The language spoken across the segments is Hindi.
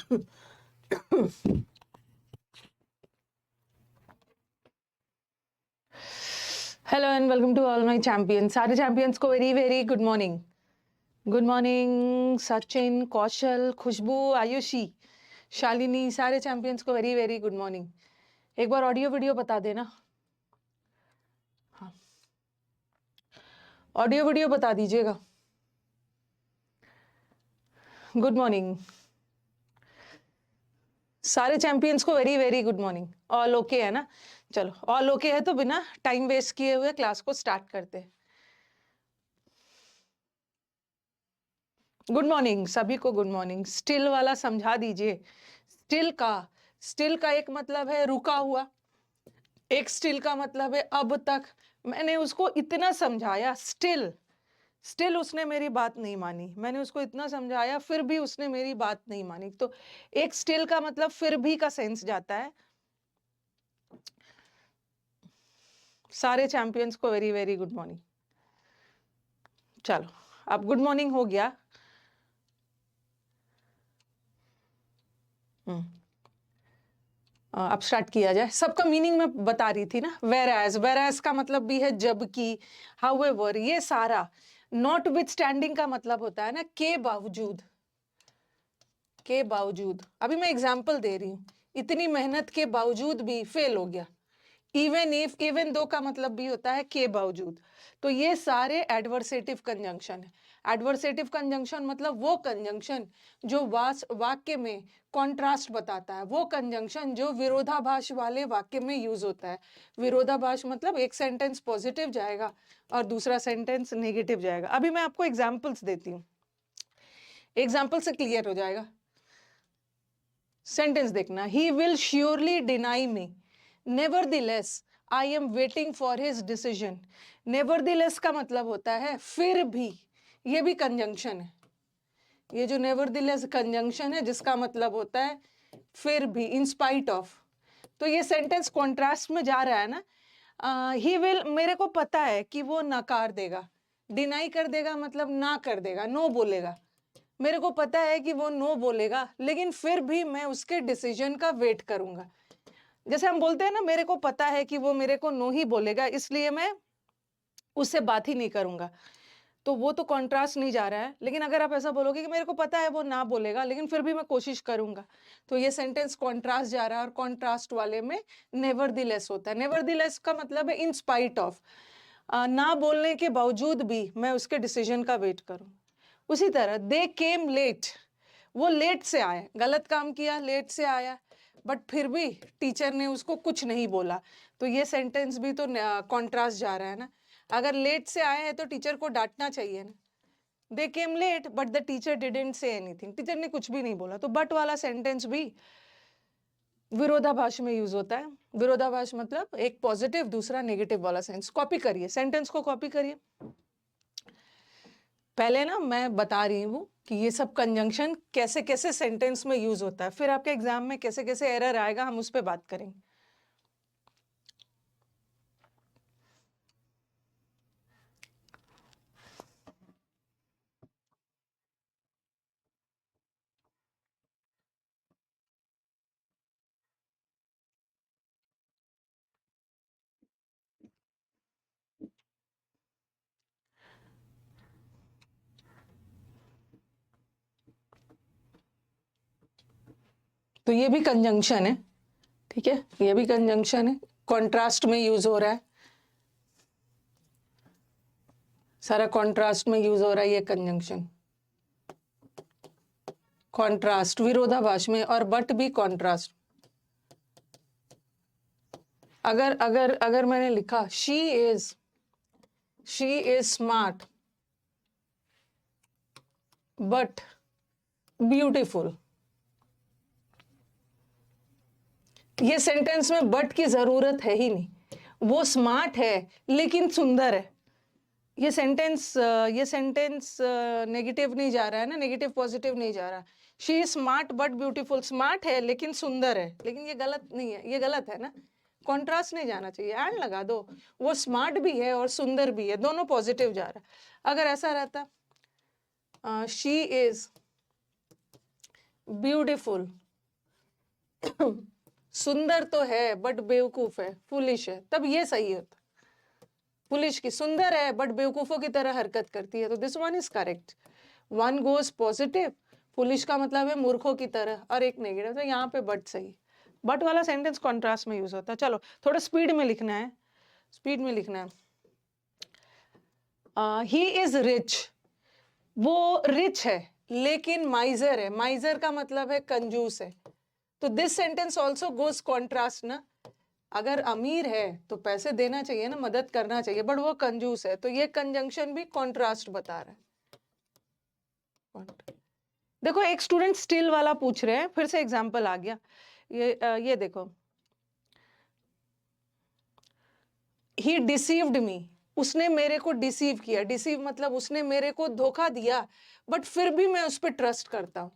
Hello and welcome to all my champions. सारे चैंपियंस को very very good morning. Good morning Sachin, Kaushal, Khushboo, Ayushi, Shalini, सारे चैंपियंस को वेरी वेरी गुड मॉर्निंग। एक बार ऑडियो वीडियो बता देना। हाँ, ऑडियो वीडियो बता दीजिएगा। गुड मॉर्निंग सारे चैंपियंस को very very good morning. All okay है ना? चलो ऑल ओके है तो बिना टाइम वेस्ट किए हुए क्लास को स्टार्ट करते हैं। गुड मॉर्निंग सभी को, गुड मॉर्निंग। स्टिल वाला समझा दीजिए। स्टिल का एक मतलब है रुका हुआ, एक स्टिल का मतलब है अब तक। मैंने उसको इतना समझाया, स्टिल उसने मेरी बात नहीं मानी। मैंने उसको इतना समझाया फिर भी उसने मेरी बात नहीं मानी। तो एक स्टिल का मतलब फिर भी का सेंस जाता है। सारे चैंपियंस को वेरी वेरी गुड मॉर्निंग। चलो अब गुड मॉर्निंग हो गया। अब स्टार्ट किया जाए। सबका मीनिंग मैं बता रही थी ना। वेर एज का मतलब भी है जबकि, हाउएवर, ये सारा। नॉट विथ स्टैंडिंग का मतलब होता है ना के बावजूद। के बावजूद, अभी मैं एग्जाम्पल दे रही हूं। इतनी मेहनत के बावजूद भी फेल हो गया। इवन दो का मतलब भी होता है के बावजूद। तो ये सारे एडवर्सेटिव कंजंक्शन है। एडवर्सेटिव कंजंक्शन मतलब वो कंजंक्शन जो वाक्य में कॉन्ट्रास्ट बताता है, वो कंजंक्शन जो विरोधाभास वाले वाक्य में यूज होता है। विरोधाभास मतलब एक सेंटेंस पॉजिटिव जाएगा और दूसरा सेंटेंस नेगेटिव जाएगा। अभी मैं आपको एग्जाम्पल्स देती हूँ, एग्जाम्पल से क्लियर हो जाएगा। सेंटेंस देखना, he will surely deny me, nevertheless I am waiting for his decision. Nevertheless का मतलब होता है फिर भी। ये भी कंजंक्शन है। ये जो नेवरदिलेस कंजंक्शन है जिसका मतलब होता है फिर भी, इन स्पाइट ऑफ। तो ये सेंटेंस कॉन्ट्रास्ट में जा रहा है ना। ही विल, मेरे को पता है कि वो नकार देगा। डिनाई कर देगा मतलब ना कर देगा, नो बोलेगा। मेरे को पता है कि वो नो बोलेगा, लेकिन फिर भी मैं उसके डिसीजन का वेट करूंगा। जैसे हम बोलते हैं ना, मेरे को पता है कि वो मेरे को नो ही बोलेगा, इसलिए मैं उससे बात ही नहीं करूंगा। तो वो तो कॉन्ट्रास्ट नहीं जा रहा है। लेकिन अगर आप ऐसा बोलोगे कि मेरे को पता है वो ना बोलेगा, लेकिन फिर भी मैं कोशिश करूंगा, तो ये सेंटेंस कॉन्ट्रास्ट जा रहा है। और कॉन्ट्रास्ट वाले में नेवरदिलेस होता है। नेवरदिलेस का मतलब है इन स्पाइट ऑफ, ना बोलने के बावजूद भी मैं उसके डिसीजन का वेट करूं। उसी तरह दे केम लेट, वो लेट से आया, गलत काम किया, लेट से आया, बट फिर भी टीचर ने उसको कुछ नहीं बोला। तो ये सेंटेंस भी तो कॉन्ट्रास्ट जा रहा है ना। अगर लेट से आए हैं तो टीचर को डांटना चाहिए ना। They came late but the teacher didn't say anything, teacher ने कुछ भी नहीं बोला। तो बट वाला सेंटेंस भी विरोधाभास में यूज होता है। विरोधाभास मतलब एक पॉजिटिव दूसरा नेगेटिव वाला सेंस। कॉपी करिए, सेंटेंस को कॉपी करिए। पहले ना मैं बता रही हूँ कि ये सब कंजंक्शन कैसे कैसे सेंटेंस में यूज होता है, फिर आपके एग्जाम में कैसे कैसे एरर आएगा हम उस पर बात करेंगे। तो ये भी कंजंक्शन है, ठीक है, ये भी कंजंक्शन है, कॉन्ट्रास्ट में यूज हो रहा है। सारा कॉन्ट्रास्ट में यूज हो रहा है ये कंजंक्शन। कॉन्ट्रास्ट विरोधाभास में, और बट भी कॉन्ट्रास्ट। अगर अगर अगर मैंने लिखा she is smart but beautiful, ये सेंटेंस में बट की जरूरत है ही नहीं। वो स्मार्ट है लेकिन सुंदर है। ये सेंटेंस नेगेटिव नहीं जा रहा है ना, नेगेटिव पॉजिटिव नहीं जा रहा। She is smart but beautiful, smart है लेकिन सुंदर है, लेकिन ये गलत नहीं है, ये गलत है ना। कॉन्ट्रास्ट नहीं जाना चाहिए, एंड लगा दो। वो स्मार्ट भी है और सुंदर भी है, दोनों पॉजिटिव जा रहा है। अगर ऐसा रहता शी इज ब्यूटीफुल। सुंदर तो है बट बेवकूफ है, फुलिश है, तब ये सही होता। फुलिश की सुंदर है बट बेवकूफों की तरह हरकत करती है, तो this one is correct. One goes positive, foolish का मतलब है मूर्खों की तरह, और एक नेगेटिव, तो यहाँ पे बट सही। बट वाला सेंटेंस कॉन्ट्रास्ट में यूज होता है। चलो थोड़ा स्पीड में लिखना है, स्पीड में लिखना है। ही इज रिच, वो रिच है लेकिन माइजर है। माइजर का मतलब है कंजूस है, तो this sentence also goes contrast ना। अगर अमीर है तो पैसे देना चाहिए ना, मदद करना चाहिए, बट वो कंजूस है, तो ये कंजंक्शन भी कॉन्ट्रास्ट बता रहा है। देखो एक स्टूडेंट स्टिल वाला पूछ रहे हैं, फिर से एग्जांपल आ गया। ये देखो, ही डिसीव्ड मी, उसने मेरे को डिसीव किया। डिसीव मतलब उसने मेरे को धोखा दिया, बट फिर भी मैं उस पर ट्रस्ट करता हूं,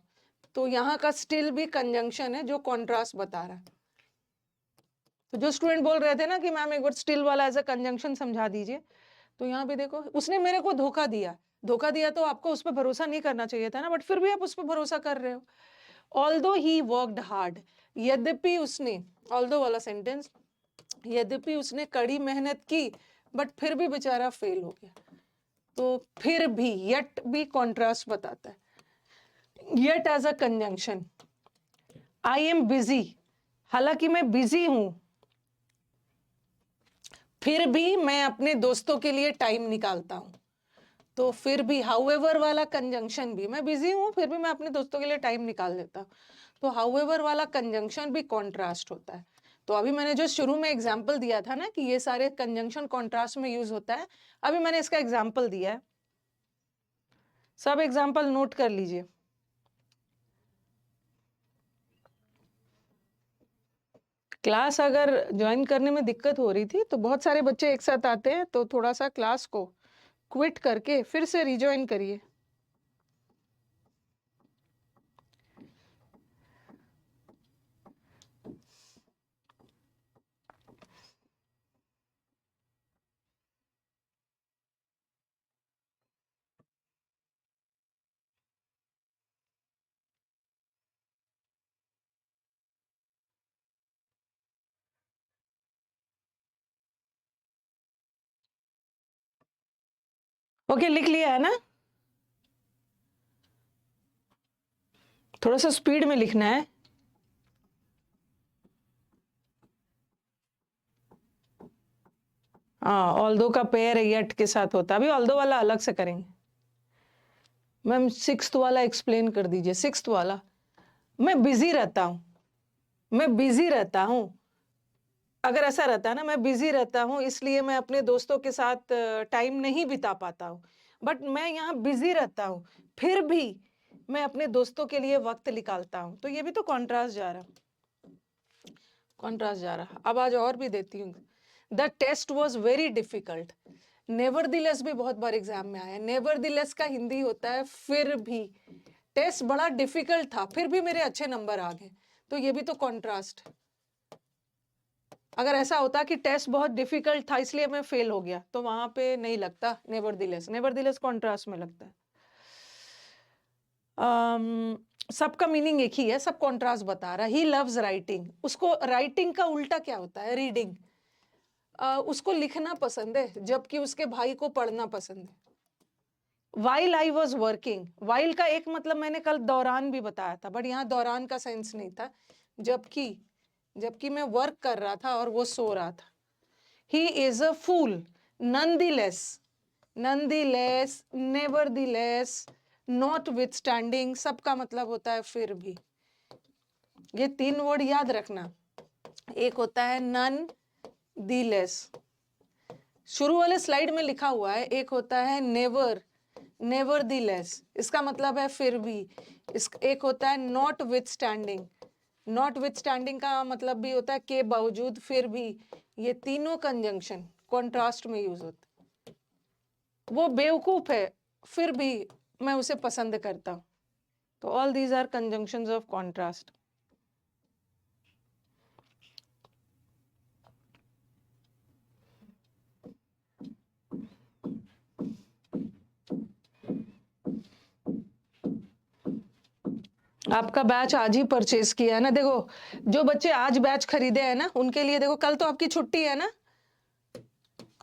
तो यहाँ का स्टिल भी कंजंक्शन है जो कॉन्ट्रास्ट बता रहा है। तो जो स्टूडेंट बोल रहे थे ना कि मैम एक बार स्टिल वाला एज अ कंजंक्शन समझा दीजिए, तो यहाँ पे देखो उसने मेरे को धोखा दिया। धोखा दिया तो आपको उस पर भरोसा नहीं करना चाहिए था ना, बट फिर भी आप उस पर भरोसा कर रहे हो। ऑल्दो ही वर्कड हार्ड, यद्यपि उसने, ऑल्दो वाला सेंटेंस, यद्यपि उसने कड़ी मेहनत की बट फिर भी बेचारा फेल हो गया, तो फिर भी, येट भी कॉन्ट्रास्ट बताता है। Yet as a conjunction. I am busy, हालांकि मैं बिजी हूं, फिर भी मैं अपने दोस्तों के लिए टाइम निकालता हूं, तो फिर भी हाउएवर वाला कंजंक्शन भी, मैं बिजी हूं फिर भी मैं अपने दोस्तों के लिए टाइम निकाल लेता हूं, तो हाउएवर वाला कंजंक्शन भी कॉन्ट्रास्ट होता है। तो अभी मैंने जो शुरू में एग्जांपल दिया था ना कि ये सारे कंजंक्शन कॉन्ट्रास्ट में यूज होता है, अभी मैंने इसका एग्जांपल दिया है, सब एग्जांपल नोट कर लीजिए। क्लास अगर ज्वाइन करने में दिक्कत हो रही थी तो बहुत सारे बच्चे एक साथ आते हैं, तो थोड़ा सा क्लास को क्विट करके फिर से रिज्वाइन करिए। ओके, लिख लिया है ना? थोड़ा सा स्पीड में लिखना है। हाँ, ऑल्दो का पेयर येट के साथ होता है, अभी ऑल्दो वाला अलग से करेंगे। मैम सिक्स्थ वाला एक्सप्लेन कर दीजिए। सिक्स्थ वाला, मैं बिजी रहता हूँ, मैं बिजी रहता हूँ, अगर ऐसा रहता है ना, मैं बिजी रहता हूँ इसलिए मैं अपने दोस्तों के साथ टाइम नहीं बिता पाता हूँ, बट मैं यहाँ बिजी रहता हूँ फिर भी मैं अपने दोस्तों के लिए वक्त निकालता हूँ, तो ये भी तो कॉन्ट्रास्ट जा रहा, कॉन्ट्रास्ट जा रहा। अब आज और भी देती हूँ। The test was very difficult, nevertheless भी बहुत बार एग्जाम में आया। नेवरदिलेस का हिंदी होता है फिर भी। टेस्ट बड़ा डिफिकल्ट था फिर भी मेरे अच्छे नंबर आ गए, तो ये भी तो कॉन्ट्रास्ट। अगर ऐसा होता कि टेस्ट बहुत डिफिकल्ट था इसलिए मैं फेल हो गया, तो वहां पे नहीं लगता नेवरदिलेस, नेवरदिलेस कॉन्ट्रास्ट में लगता है। सबका मीनिंग एक ही है, सब कॉन्ट्रास्ट बता रहा है। ही लव्स राइटिंग, उसको राइटिंग का उल्टा क्या होता है? रीडिंग। उसको लिखना पसंद है जबकि उसके भाई को पढ़ना पसंद है। While I was working, while का एक मतलब मैंने कल दौरान भी बताया था, बट यहाँ दौरान का सेंस नहीं था। जबकि, जबकि मैं वर्क कर रहा था और वो सो रहा था। He is a fool, nonetheless, nonetheless, nevertheless, notwithstanding, सबका मतलब होता है फिर भी। ये तीन वर्ड याद रखना, एक होता है नन दी लेस, शुरू वाले स्लाइड में लिखा हुआ है, एक होता है नेवर, नेवर दी लेस, इसका मतलब है फिर भी। एक होता है not with standing, not with standing का मतलब भी होता है के बावजूद, फिर भी। ये तीनों कंजंक्शन कॉन्ट्रास्ट में यूज होते। वो बेवकूफ है फिर भी मैं उसे पसंद करता हूं, तो all these are conjunctions of contrast. आपका बैच आज ही परचेज किया है ना, देखो जो बच्चे आज बैच खरीदे हैं ना उनके लिए देखो कल तो आपकी छुट्टी है ना,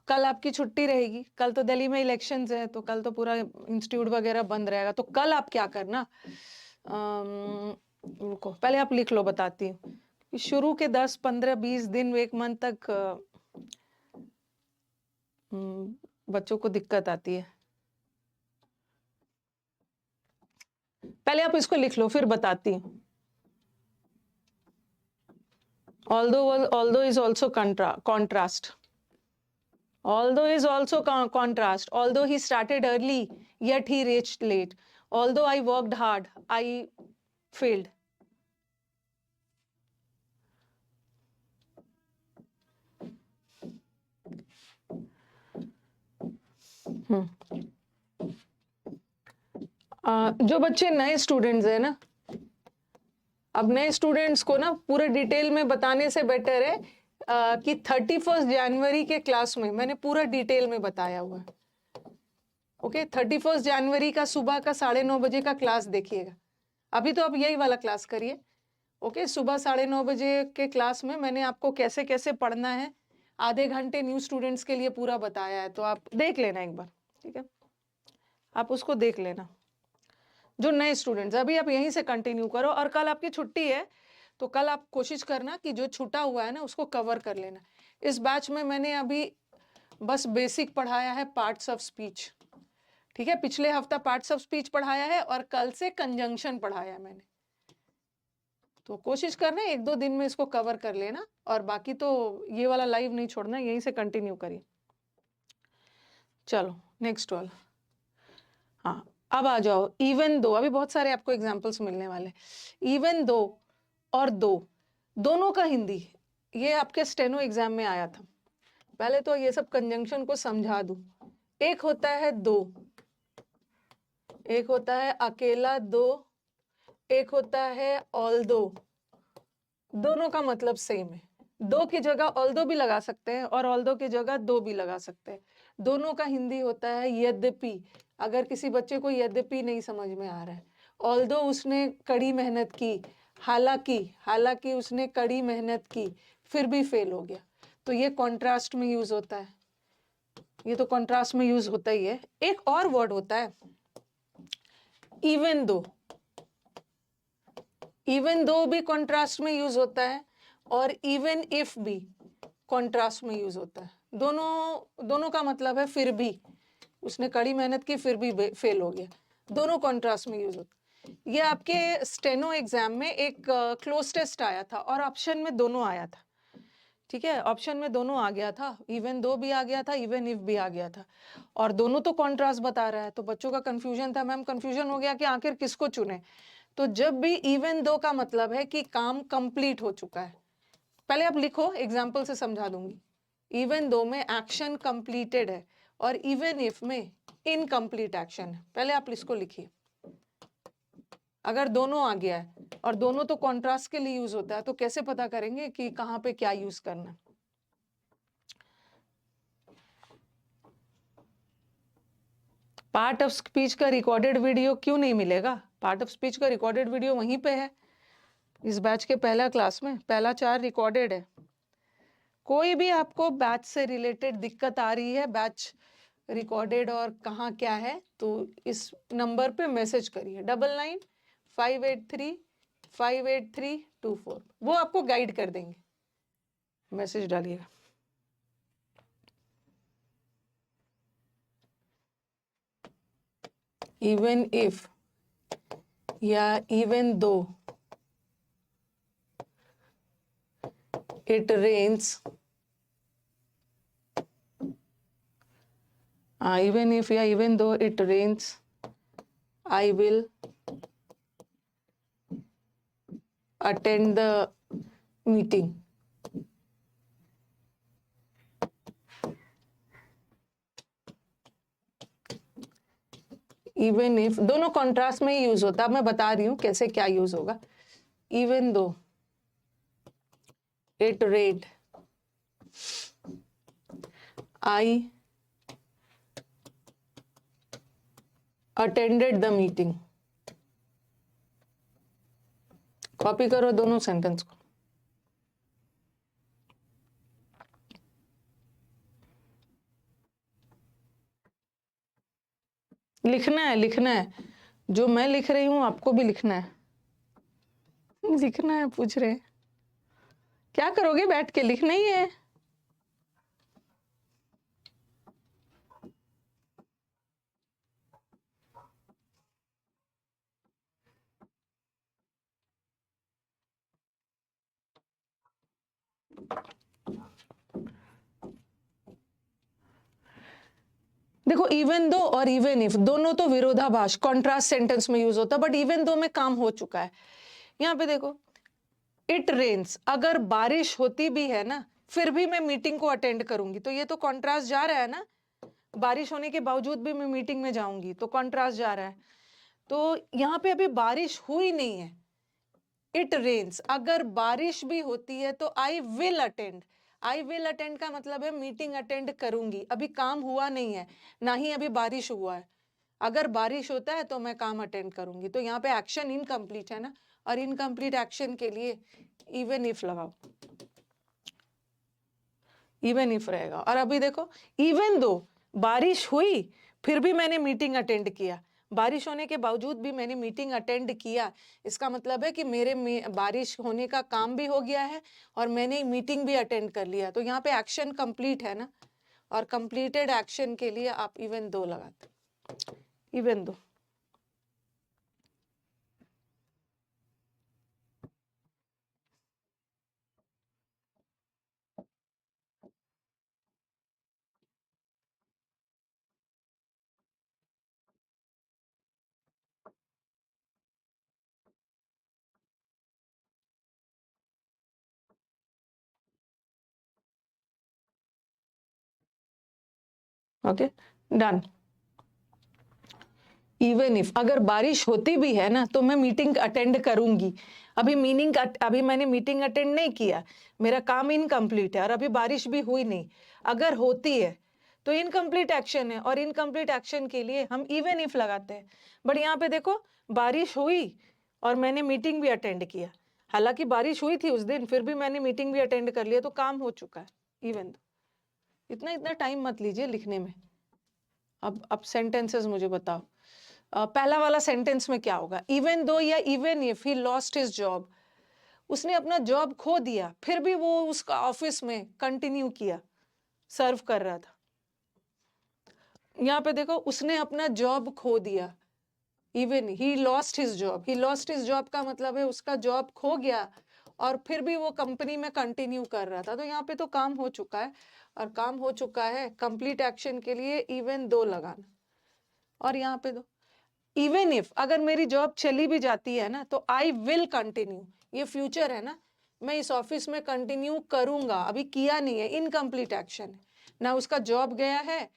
कल आपकी छुट्टी रहेगी, कल तो दिल्ली में इलेक्शंस है तो कल तो पूरा इंस्टीट्यूट वगैरह बंद रहेगा। तो कल आप क्या करना, रुको पहले आप लिख लो, बताती हूँ कि शुरू के 10 15 20 दिन 1 मंथ तक बच्चों को दिक्कत आती है। पहले आप इसको लिख लो फिर बताती हूँ। although is also contrast, although is also contrast, although he started early yet he reached late, although I worked hard I failed. जो बच्चे नए स्टूडेंट्स हैं ना, अब नए स्टूडेंट्स को ना पूरे डिटेल में बताने से बेटर है कि 31 जनवरी के क्लास में मैंने पूरा डिटेल में बताया हुआ है। ओके 31 जनवरी का सुबह का 9:30 बजे का क्लास देखिएगा। अभी तो आप यही वाला क्लास करिए। ओके सुबह 9:30 बजे के क्लास में मैंने आपको कैसे कैसे पढ़ना है, आधे घंटे न्यू स्टूडेंट्स के लिए पूरा बताया है, तो आप देख लेना एक बार, ठीक है, आप उसको देख लेना। जो नए स्टूडेंट्स, अभी आप यहीं से कंटिन्यू करो और कल आपकी छुट्टी है तो कल आप कोशिश करना कि जो छूटा हुआ है ना उसको कवर कर लेना। इस बैच में मैंने अभी बस बेसिक पढ़ाया है, पार्ट्स ऑफ स्पीच, ठीक है, पिछले हफ्ता पार्ट्स ऑफ स्पीच पढ़ाया है और कल से कंजंक्शन पढ़ाया है मैंने। तो कोशिश करना 1-2 दिन में इसको कवर कर लेना और बाकी तो ये वाला लाइव नहीं छोड़ना, यहीं से कंटिन्यू करिए। चलो नेक्स्ट वाला, हाँ अब आ जाओ इवन दो। अभी बहुत सारे आपको एग्जाम्पल्स मिलने वाले। इवन दो और दो, दोनों का हिंदी, ये आपके स्टेनो एग्जाम में आया था। पहले तो ये सब कंजंक्शन को समझा दूं। एक होता है दो, एक होता है अकेला दो, एक होता है ऑल दो। दोनों का मतलब सेम है। दो की जगह ऑल्दो भी लगा सकते हैं और ऑल्दो की जगह दो भी लगा सकते हैं। दोनों का हिंदी होता है यद्यपि। अगर किसी बच्चे को यद्यपि नहीं समझ में आ रहा है, ऑल्दो उसने कड़ी मेहनत की, हालांकि उसने कड़ी मेहनत की फिर भी फेल हो गया, तो ये कॉन्ट्रास्ट में यूज होता है। ये तो कॉन्ट्रास्ट में यूज होता ही है। एक और वर्ड होता है इवन दो। इवन दो भी कॉन्ट्रास्ट में यूज होता है और इवन इफ भी कॉन्ट्रास्ट में यूज होता है। दोनों का मतलब है फिर भी, उसने कड़ी मेहनत की फिर भी फेल हो गया, दोनों कॉन्ट्रास्ट में यूज होता है। ये आपके स्टेनो एग्जाम में एक क्लोज टेस्ट आया था और ऑप्शन में दोनों आया था, ठीक है, ऑप्शन में दोनों आ गया था, इवन दो भी आ गया था, इवन इफ भी आ गया था, और दोनों तो कॉन्ट्रास्ट बता रहा है। तो बच्चों का कंफ्यूजन था, मैम कंफ्यूजन हो गया कि आखिर किसको चुने। तो जब भी इवन दो का मतलब है कि काम कंप्लीट हो चुका है, पहले आप लिखो, एग्जाम्पल से समझा दूंगी। इवन दो में एक्शन कंप्लीटेड है और इवन इफ में इनकम्प्लीट एक्शन है। पहले आप इसको लिखिए। अगर दोनों आ गया है और दोनों तो कॉन्ट्रास्ट के लिए यूज होता है, तो कैसे पता करेंगे कि कहां पे क्या यूज करना है। पार्ट ऑफ स्पीच का रिकॉर्डेड वीडियो क्यों नहीं मिलेगा? पार्ट ऑफ स्पीच का रिकॉर्डेड वीडियो वहीं पे है, इस बैच के पहला क्लास में पहला 4 रिकॉर्डेड है। कोई भी आपको बैच से रिलेटेड दिक्कत आ रही है, बैच रिकॉर्डेड और कहाँ क्या है, तो इस नंबर पे मैसेज करिए 9958358324, वो आपको गाइड कर देंगे। मैसेज डालिएगा। इवन इफ या even though it rains, even if या even though it rains, I will attend the meeting. Even if दोनों कॉन्ट्रास्ट में यूज होता है, मैं बता रही हूं कैसे क्या यूज होगा। Even though it red, I attended the meeting. Copy करो दोनों सेंटेंस को। लिखना है, लिखना है, जो मैं लिख रही हूं आपको भी लिखना है। लिखना है, पूछ रहे हैं क्या करोगे, बैठ के लिखना ही है। देखो इवन दो और इवन इफ दोनों तो विरोधाभास कॉन्ट्रास्ट सेंटेंस में यूज होता है, बट इवन दो में काम हो चुका है। यहाँ पे देखो इट रेन्स, अगर बारिश होती भी है ना फिर भी मैं मीटिंग को अटेंड करूंगी, तो ये तो कॉन्ट्रास्ट जा रहा है ना, बारिश होने के बावजूद भी मैं मीटिंग में जाऊंगी, तो कॉन्ट्रास्ट जा रहा है। तो यहाँ पे अभी बारिश हुई नहीं है, इट रेन्स, अगर बारिश भी होती है तो I will attend. I will attend का मतलब है मीटिंग अटेंड करूंगी, अभी काम हुआ नहीं है, ना ही अभी बारिश हुआ है। अगर बारिश होता है तो मैं काम अटेंड करूंगी, तो यहाँ पे एक्शन इनकम्प्लीट है ना, और इनकम्प्लीट एक्शन के लिए इवन इफ लगाओ, इवन इफ रहेगा। और अभी देखो इवन दो बारिश हुई फिर भी मैंने मीटिंग अटेंड किया, बारिश होने के बावजूद भी मैंने मीटिंग अटेंड किया, इसका मतलब है कि मेरे बारिश होने का काम भी हो गया है और मैंने मीटिंग भी अटेंड कर लिया, तो यहाँ पे एक्शन कंप्लीट है ना, और कंप्लीटेड एक्शन के लिए आप इवन दो लगाते, even though. Okay done. Even if अगर बारिश होती भी है ना तो मैं मीटिंग अटेंड करूंगी, अभी मैंने मीटिंग अटेंड नहीं किया, मेरा काम इनकम्प्लीट है और अभी बारिश भी हुई नहीं। अगर होती है तो इनकम्प्लीट एक्शन है, और इनकम्प्लीट एक्शन के लिए हम इवन इफ लगाते हैं। बट यहाँ पे देखो बारिश हुई और मैंने मीटिंग भी अटेंड किया, हालांकि बारिश हुई थी उस दिन फिर भी मैंने मीटिंग भी अटेंड कर लिया, तो काम हो चुका है इवन। इतना इतना टाइम मत लीजिए लिखने में। अब सेंटेंसेस मुझे बताओ। पहला वाला सेंटेंस में क्या होगा, इवन दो या even if he lost his job, उसने अपना जॉब खो दिया फिर भी वो उसका ऑफिस में कंटिन्यू किया, सर्व कर रहा था। यहाँ पे देखो उसने अपना जॉब खो दिया, even he lost his job, he lost his job का मतलब है उसका जॉब खो गया और फिर भी वो कंपनी में कंटिन्यू कर रहा था, तो यहाँ पे तो काम हो चुका है, और काम हो चुका है कंप्लीट एक्शन के लिए इवन दो लगाना। और यहाँ पे दो इवन इफ अगर मेरी जॉब चली भी जाती है ना तो आई विल कंटिन्यू, ये फ्यूचर है ना, मैं इस ऑफिस में कंटिन्यू करूंगा, अभी किया नहीं है, इनकम्प्लीट एक्शन है ना, उसका जॉब गया है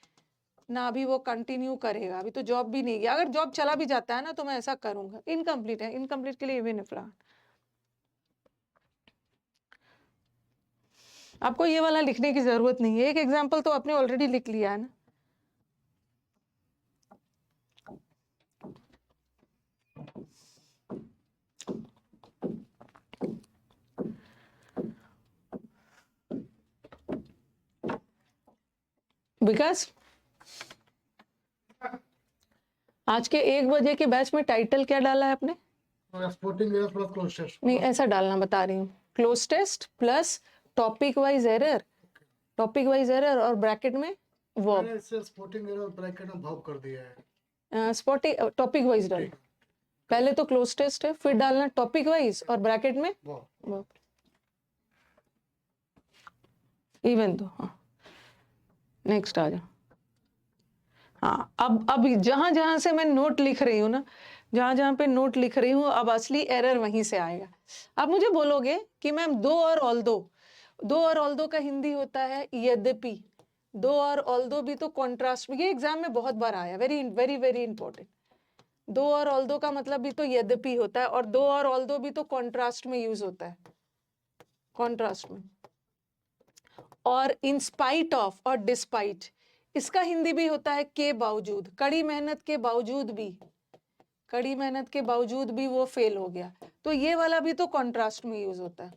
ना अभी वो कंटिन्यू करेगा, अभी तो जॉब भी नहीं गया। अगर जॉब चला भी जाता है ना तो मैं ऐसा करूंगा, इनकम्प्लीट है, इनकम्प्लीट के लिए इवन इफ लगा। आपको ये वाला लिखने की जरूरत नहीं है, एक एग्जाम्पल तो आपने ऑलरेडी लिख लिया है ना। विकास आज के 1 बजे के बैच में टाइटल क्या डाला है आपने? Exporting error plus cloze test. नहीं ऐसा डालना बता रही हूँ, cloze test plus topic wise error, topic wise error और ब्रैकेट में वर्ब। मैंने इसे एक्सपोर्टिंग एरर ब्रैकेट में वर्ब कर दिया है। स्पॉटिंग टॉपिक वाइज डाल, पहले तो क्लोज टेस्ट है फिर डालना टॉपिक वाइज और ब्रैकेट में वर्ब। इवन दो, हाँ नेक्स्ट आ जाओ। हाँ अब जहां जहां से मैं नोट लिख रही हूँ ना, जहां जहां पे नोट लिख रही हूँ अब असली एरर वहीं से आएगा। आप मुझे बोलोगे कि मैम दो और ऑल्दो का हिंदी होता है यद्यपि, दो और ऑल्दो भी तो कॉन्ट्रास्ट में, ये एग्जाम में बहुत बार आया, वेरी वेरी वेरी इंपॉर्टेंट। दो और ऑल्दो का मतलब भी तो यद्यपि होता है, और दो और ऑल्दो भी तो कॉन्ट्रास्ट में यूज होता है, कॉन्ट्रास्ट में। और इन स्पाइट ऑफ और डिस्पाइट, इसका हिंदी भी होता है के बावजूद, कड़ी मेहनत के बावजूद भी, कड़ी मेहनत के बावजूद भी वो फेल हो गया, तो ये वाला भी तो कॉन्ट्रास्ट में यूज होता है।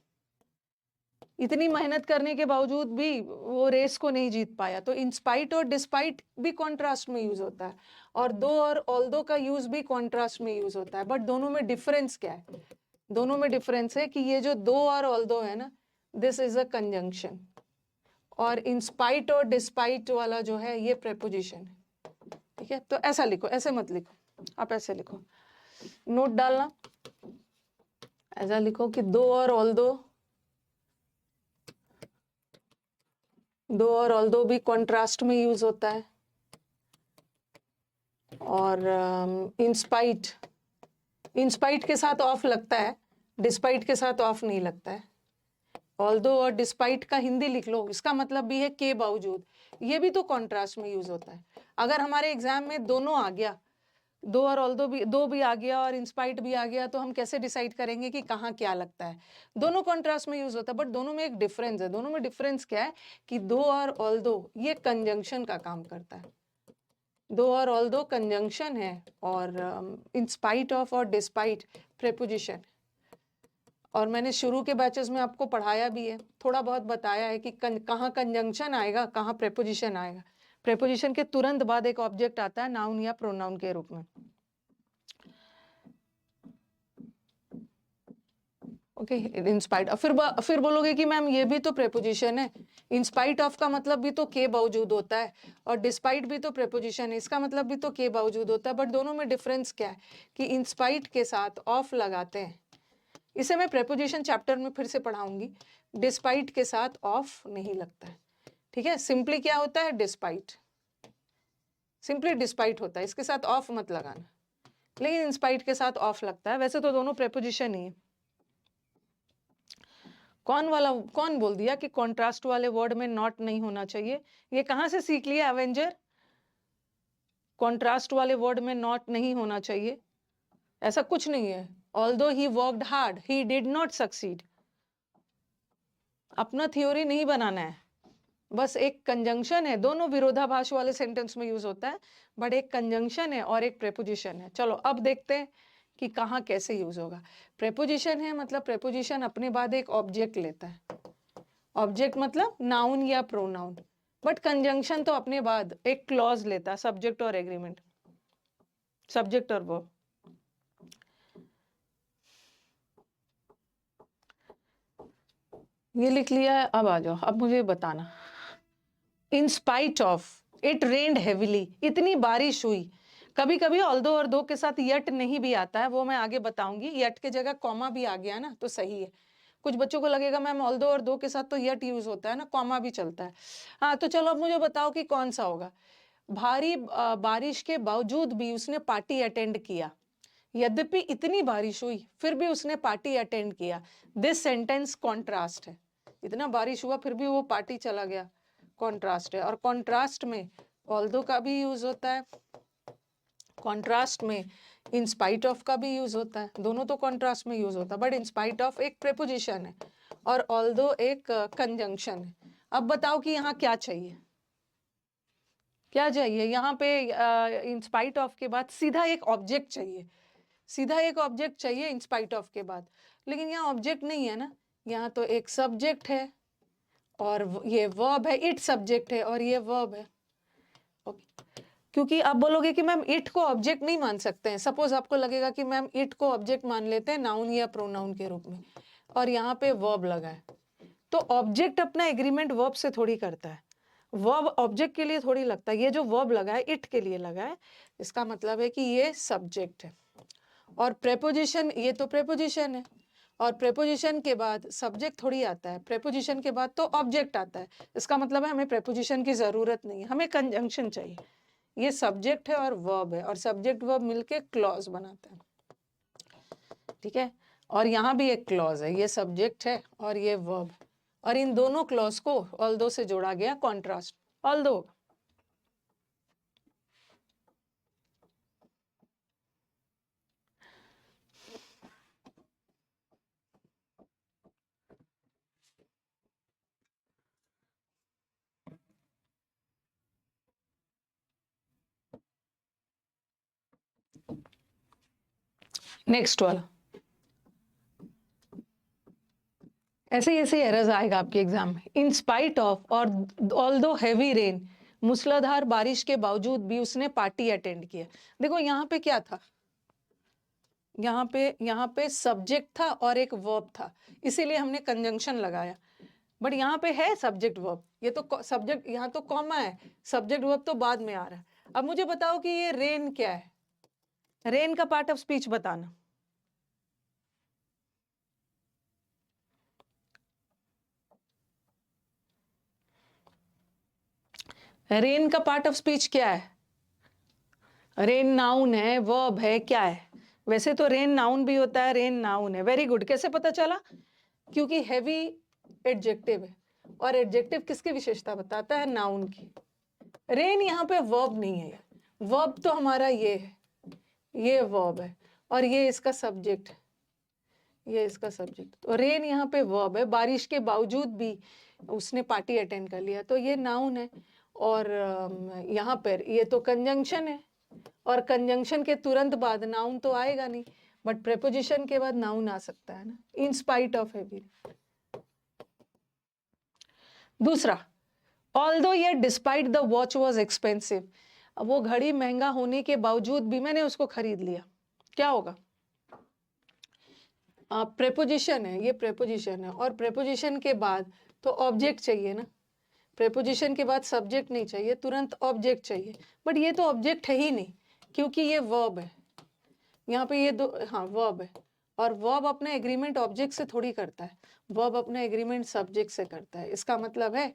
इतनी मेहनत करने के बावजूद भी वो रेस को नहीं जीत पाया, तो इन स्पाइट और डिस्पाइट भी कॉन्ट्रास्ट में यूज होता है, और दो और ऑल्दो का यूज भी कॉन्ट्रास्ट में यूज होता है। बट दोनों में डिफरेंस क्या है? दोनों में डिफरेंस है कि ये जो दो और ऑल्दो है ना, दिस इज अ कंजंक्शन, और इन स्पाइट और डिस्पाइट वाला जो है ये प्रेपोजिशन है। ठीक है, तो ऐसा लिखो, ऐसे मत लिखो, आप ऐसे लिखो, नोट डालना, ऐसा लिखो कि दो और ऑल्दो भी कॉन्ट्रास्ट में यूज होता है, और इन स्पाइट के साथ ऑफ लगता है, डिस्पाइट के साथ ऑफ नहीं लगता है। ऑल्दो और डिस्पाइट का हिंदी लिख लो, इसका मतलब भी है के बावजूद, ये भी तो कॉन्ट्रास्ट में यूज होता है। अगर हमारे एग्जाम में दोनों आ गया, दो और ऑल्दो भी, दो भी आ गया और इंस्पाइट भी आ गया, तो हम कैसे डिसाइड करेंगे कि कहाँ क्या लगता है? दोनों कॉन्ट्रास्ट में यूज होता है, बट दोनों में एक डिफरेंस है। दोनों में डिफरेंस क्या है कि दो और ऑल्दो ये कंजंक्शन का काम करता है, दो और ऑल्दो कंजंक्शन है, और इन स्पाइट ऑफ और डिस्पाइट प्रेपोजिशन। और मैंने शुरू के बैचेस में आपको पढ़ाया भी है, थोड़ा बहुत बताया है कि कहाँ कंजंक्शन आएगा, कहाँ प्रेपोजिशन आएगा। प्रेपोजिशन के तुरंत बाद एक ऑब्जेक्ट आता है नाउन या प्रोनाउन के रूप में। ओके, इन स्पाइट, फिर बोलोगे कि मैम ये भी तो प्रेपोजिशन है, इन स्पाइट ऑफ का मतलब भी तो के बावजूद होता है, और डिस्पाइट भी तो प्रेपोजिशन है, इसका मतलब भी तो के बावजूद होता है। बट दोनों में डिफरेंस क्या है कि इन स्पाइट के साथ ऑफ लगाते हैं, इसे मैं प्रेपोजिशन चैप्टर में फिर से पढ़ाऊंगी। डिस्पाइट के साथ ऑफ नहीं लगता है। ठीक है, सिंपली क्या होता है? डिस्पाइट, सिंपली डिस्पाइट होता है, इसके साथ ऑफ मत लगाना, लेकिन इन स्पाइट के साथ ऑफ लगता है। वैसे तो दोनों प्रेपोजिशन ही है। कौन बोल दिया कि कॉन्ट्रास्ट वाले वर्ड में नॉट नहीं होना चाहिए? ये कहां से सीख लिया एवेंजर? कॉन्ट्रास्ट वाले वर्ड में नॉट नहीं होना चाहिए, ऐसा कुछ नहीं है। Although he worked hard, he did not succeed. अपना थ्योरी नहीं बनाना है, बस एक कंजंक्शन है, दोनों विरोधाभास वाले सेंटेंस में यूज होता है, बट एक कंजंक्शन है और एक प्रेपोजिशन है। चलो अब देखते हैं कि कहाँ कैसे यूज होगा। प्रेपोजिशन है मतलब प्रेपोजिशन अपने बाद एक ऑब्जेक्ट लेता है, ऑब्जेक्ट मतलब नाउन या प्रोनाउन, बट कंजंक्शन तो अपने बाद एक क्लॉज लेता है, सब्जेक्ट और एग्रीमेंट, सब्जेक्ट और वर्ब। ये लिख लिया है, अब आ जाओ, अब मुझे बताना। In spite of it rained heavily, इतनी बारिश हुई। कभी कभी ऑल्दो और दो के साथ यट नहीं भी आता है, वो मैं आगे बताऊंगी। यट के जगह कॉमा भी आ गया ना तो सही है। कुछ बच्चों को लगेगा मैम ऑल्दो और दो के साथ तो यट यूज होता है ना, कॉमा भी चलता है। हाँ, तो चलो अब मुझे बताओ कि कौन सा होगा। भारी बारिश के बावजूद भी उसने पार्टी अटेंड किया। यद्यपि इतनी बारिश हुई फिर भी उसने पार्टी अटेंड किया। दिस सेंटेंस कॉन्ट्रास्ट है। इतना बारिश हुआ फिर भी वो पार्टी चला गया, कॉन्ट्रास्ट है। और कॉन्ट्रास्ट में ऑल्दो का भी यूज होता है, कॉन्ट्रास्ट में इन स्पाइट ऑफ का भी यूज होता है। दोनों तो कॉन्ट्रास्ट में यूज होता है, बट इन स्पाइट ऑफ एक प्रेपोजिशन है और ऑल्दो एक कंजंक्शन है। अब बताओ कि यहाँ क्या चाहिए, क्या चाहिए यहाँ पे? इन स्पाइट ऑफ के बाद सीधा एक ऑब्जेक्ट चाहिए, सीधा एक ऑब्जेक्ट चाहिए इन स्पाइट ऑफ के बाद। लेकिन यहाँ ऑब्जेक्ट नहीं है ना, यहाँ तो एक सब्जेक्ट है और ये वर्ब है, इट सब्जेक्ट है और ये वर्ब है। ओके, क्योंकि आप बोलोगे कि मैम इट को ऑब्जेक्ट नहीं मान सकते हैं। सपोज आपको लगेगा कि मैम इट को ऑब्जेक्ट मान लेते हैं नाउन या प्रोनाउन के रूप में, और यहाँ पे वर्ब लगा है, तो ऑब्जेक्ट अपना एग्रीमेंट वर्ब से थोड़ी करता है, वर्ब ऑब्जेक्ट के लिए थोड़ी लगता है। ये जो वर्ब लगा है इट के लिए लगा है, इसका मतलब है कि ये सब्जेक्ट है। और प्रेपोजिशन, ये तो प्रेपोजिशन है, और प्रेपोजिशन के बाद सब्जेक्ट थोड़ी आता है, प्रेपोजिशन के बाद तो ऑब्जेक्ट आता है। इसका मतलब है हमें प्रेपोजिशन की जरूरत नहीं है, हमें कंजंक्शन चाहिए। ये सब्जेक्ट है और वर्ब है, और सब्जेक्ट वर्ब मिलके क्लॉज बनाते हैं। ठीक है, और यहाँ भी एक क्लॉज है, ये सब्जेक्ट है और ये वर्ब, और इन दोनों क्लॉज को ऑल्दो से जोड़ा गया कॉन्ट्रास्ट। ऑल्दो नेक्स्ट वाला, ऐसे ऐसे एरर्स आएगा आपके एग्जाम में। इन स्पाइट ऑफ और ऑल्दो हैवी रेन, मूसलाधार बारिश के बावजूद भी उसने पार्टी अटेंड किया। देखो यहाँ पे क्या था, यहाँ पे सब्जेक्ट था और एक वर्ब था, इसीलिए हमने कंजंक्शन लगाया। बट यहाँ पे है सब्जेक्ट वर्ब, ये तो सब्जेक्ट, यहाँ तो कॉमा है, सब्जेक्ट वर्ब तो बाद में आ रहा है। अब मुझे बताओ कि ये रेन क्या है, रेन का पार्ट ऑफ स्पीच बताना। रेन का पार्ट ऑफ स्पीच क्या है? रेन नाउन है, वर्ब है, क्या है? वैसे तो रेन नाउन भी होता है, रेन नाउन है। वेरी गुड, कैसे पता चला? क्योंकि हैवी एडजेक्टिव है, और एडजेक्टिव किसकी विशेषता बताता है? नाउन की। रेन यहाँ पे वर्ब नहीं है, वर्ब तो हमारा ये है, ये वर्ब है, और ये इसका सब्जेक्ट है, ये इसका सब्जेक्ट। तो रेन यहाँ पे वर्ब है, बारिश के बावजूद भी उसने पार्टी अटेंड कर लिया, तो ये नाउन है। और यहाँ पर ये तो कंजंक्शन है, और कंजंक्शन के तुरंत बाद नाउन तो आएगा नहीं, बट प्रेपोजिशन के बाद नाउन आ सकता है ना, इन स्पाइट ऑफ हैवी। दूसरा, ऑल्दो ये despite the watch was expensive, वो घड़ी महंगा होने के बावजूद भी मैंने उसको खरीद लिया, क्या होगा? प्रेपोजिशन है, ये प्रेपोजिशन है, और प्रेपोजिशन के बाद तो ऑब्जेक्ट चाहिए ना, प्रेपोजिशन के बाद सब्जेक्ट नहीं चाहिए, तुरंत ऑब्जेक्ट चाहिए। बट ये तो ऑब्जेक्ट है ही नहीं, क्योंकि ये वर्ब है, यहाँ पे ये दो, हाँ वर्ब है, और वर्ब अपना एग्रीमेंट ऑब्जेक्ट से थोड़ी करता है, वर्ब अपना एग्रीमेंट सब्जेक्ट से करता है। इसका मतलब है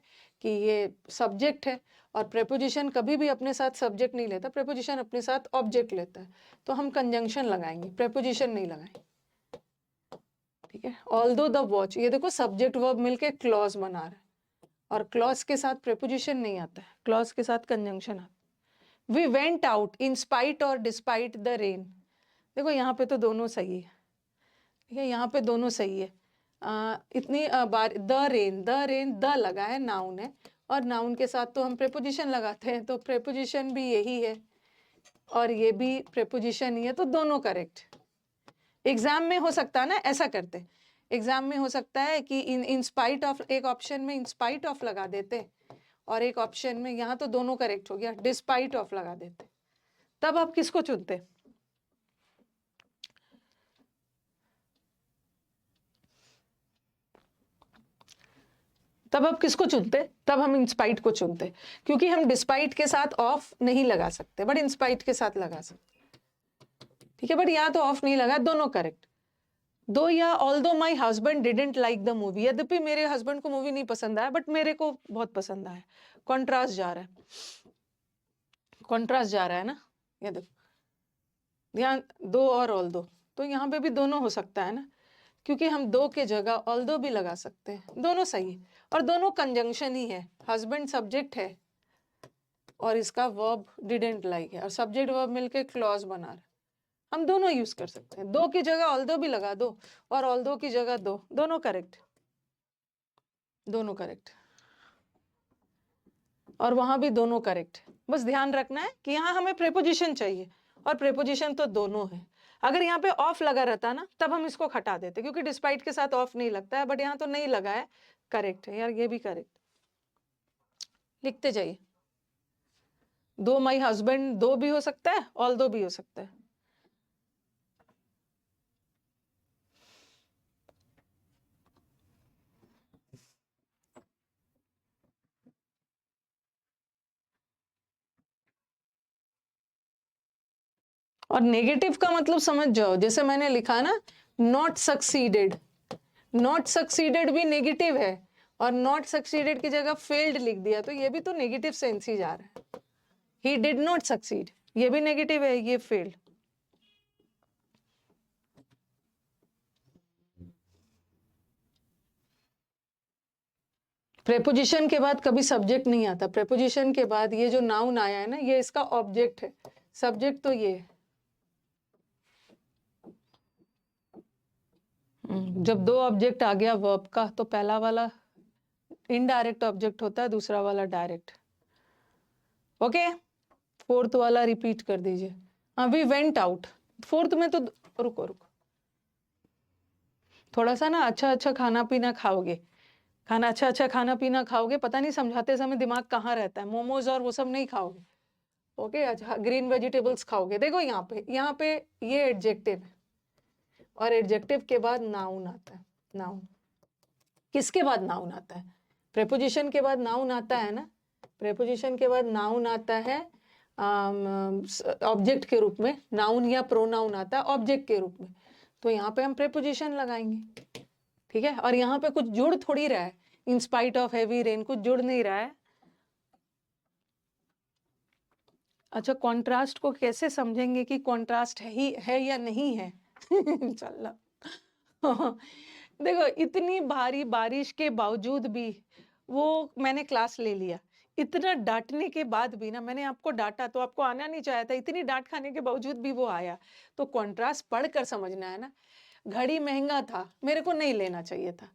कि ये सब्जेक्ट है, और प्रेपोजिशन कभी भी अपने साथ सब्जेक्ट नहीं लेता, प्रेपोजिशन अपने साथ ऑब्जेक्ट लेता है। तो हम कंजंक्शन लगाएंगे, प्रेपोजिशन नहीं लगाएंगे, ठीक है। ऑल्दो द वॉच, ये देखो सब्जेक्ट वर्ब मिलके क्लॉज बना रहा है, और क्लॉज के साथ प्रेपोजिशन नहीं आता है, क्लॉज के साथ कंजंक्शन आता है। We went out in spite और डिस्पाइट द रेन, देखो यहाँ पे तो दोनों सही है, ठीक है, यहाँ पे दोनों सही है। इतनी बार द रेन द लगा है, नाउन है, और नाउन के साथ तो हम प्रेपोजिशन लगाते हैं, तो प्रेपोजिशन भी यही है और ये भी प्रेपोजिशन ही है, तो दोनों करेक्ट। एग्जाम में हो सकता है ना, ऐसा करते, एग्जाम में हो सकता है कि इन स्पाइट ऑफ, एक ऑप्शन में इन स्पाइट ऑफ लगा देते, और एक ऑप्शन में, यहाँ तो दोनों करेक्ट हो गया, डिस्पाइट ऑफ लगा देते। तब आप किसको चुनते? तब आप किसको चुनते? तब हम इंस्पाइट को चुनते, क्योंकि हम डिस्पाइट के साथ ऑफ नहीं लगा सकते, बट इंस्पाइट के साथ लगा सकते, ठीक है। बट यहाँ तो ऑफ नहीं लगा, दोनों करेक्ट। दो या although my husband didn't like the movie, यद्यपि मेरे हस्बैंड को मूवी नहीं पसंद आया, बट मेरे को बहुत पसंद आया। कॉन्ट्रास्ट जा रहा है, कॉन्ट्रास्ट जा रहा है ना, ये देखो ध्यान, दो और ऑल्दो, तो यहाँ पे भी दोनों हो सकता है ना, क्योंकि हम दो के जगह ऑल्दो भी लगा सकते हैं, दोनों सही है, और दोनों कंजंक्शन ही है। हस्बैंड सब्जेक्ट है, और इसका वर्ब डिडेंट लाइक है, और सब्जेक्ट वर्ब मिलके क्लॉज बना रहा है, हम दोनों यूज कर सकते हैं। दो की जगह ऑल्दो भी लगा दो, और ऑल्दो की जगह दो, दोनों करेक्ट, दोनों करेक्ट, और वहां भी दोनों करेक्ट। बस ध्यान रखना है कि यहाँ हमें प्रेपोजिशन चाहिए, और प्रेपोजिशन तो दोनों है। अगर यहाँ पे ऑफ लगा रहता ना, तब हम इसको हटा देते, क्योंकि डिस्पाइट के साथ ऑफ नहीं लगता है, बट यहाँ तो नहीं लगा है, करेक्ट है यार, ये भी करेक्ट। लिखते जाइए, दो माई हस्बैंड, दो भी हो सकता है, ऑल दो भी हो सकता है। और नेगेटिव का मतलब समझ जाओ, जैसे मैंने लिखा ना, नॉट सक्सीडेड, नॉट सक्सीडेड भी नेगेटिव है, और नॉट सक्सीडेड की जगह फेल्ड लिख दिया, तो ये भी तो नेगेटिव सेंस ही जा रहा है। ही डिड नॉट सक्सीड, ये भी नेगेटिव है, ये फेल्ड। प्रेपोजिशन के बाद कभी सब्जेक्ट नहीं आता, प्रेपोजिशन के बाद ये जो नाउन आया है ना, ये इसका ऑब्जेक्ट है, सब्जेक्ट तो ये है। जब दो ऑब्जेक्ट आ गया वर्ब का, तो पहला वाला इनडायरेक्ट ऑब्जेक्ट होता है, दूसरा वाला डायरेक्ट। ओके, फोर्थ वाला रिपीट कर दीजिए। हाँ, वी वेंट आउट, फोर्थ में तो रुको रुको, थोड़ा सा ना अच्छा अच्छा खाना पीना खाओगे, अच्छा खाना पीना खाओगे, पता नहीं समझाते समय दिमाग कहाँ रहता है, मोमोज और वो सब नहीं खाओगे, ओके। अच्छा ग्रीन वेजिटेबल्स खाओगे। देखो यहाँ पे ये एडजेक्टिव है और एडजेक्टिव के बाद नाउन आता है। नाउन किसके बाद नाउन आता है? प्रेपोजिशन के बाद नाउन आता है ना, प्रेपोजिशन के बाद नाउन आता है ऑब्जेक्ट के रूप में, नाउन या प्रोनाउन आता है ऑब्जेक्ट के रूप में, तो यहाँ पे हम प्रेपोजिशन लगाएंगे, ठीक है। और यहाँ पे कुछ जुड़ थोड़ी रहा है, in spite of heavy rain कुछ जुड़ नहीं रहा है। अच्छा कॉन्ट्रास्ट को कैसे समझेंगे कि कॉन्ट्रास्ट है या नहीं है? चल देखो इतनी भारी बारिश के बावजूद भी वो मैंने क्लास ले लिया, इतना डांटने के बाद भी ना, मैंने आपको डांटा तो आपको आना नहीं चाहा था, इतनी डांट खाने के बावजूद भी वो आया, तो कॉन्ट्रास्ट पढ़कर समझना है ना। घड़ी महंगा था, मेरे को नहीं लेना चाहिए था,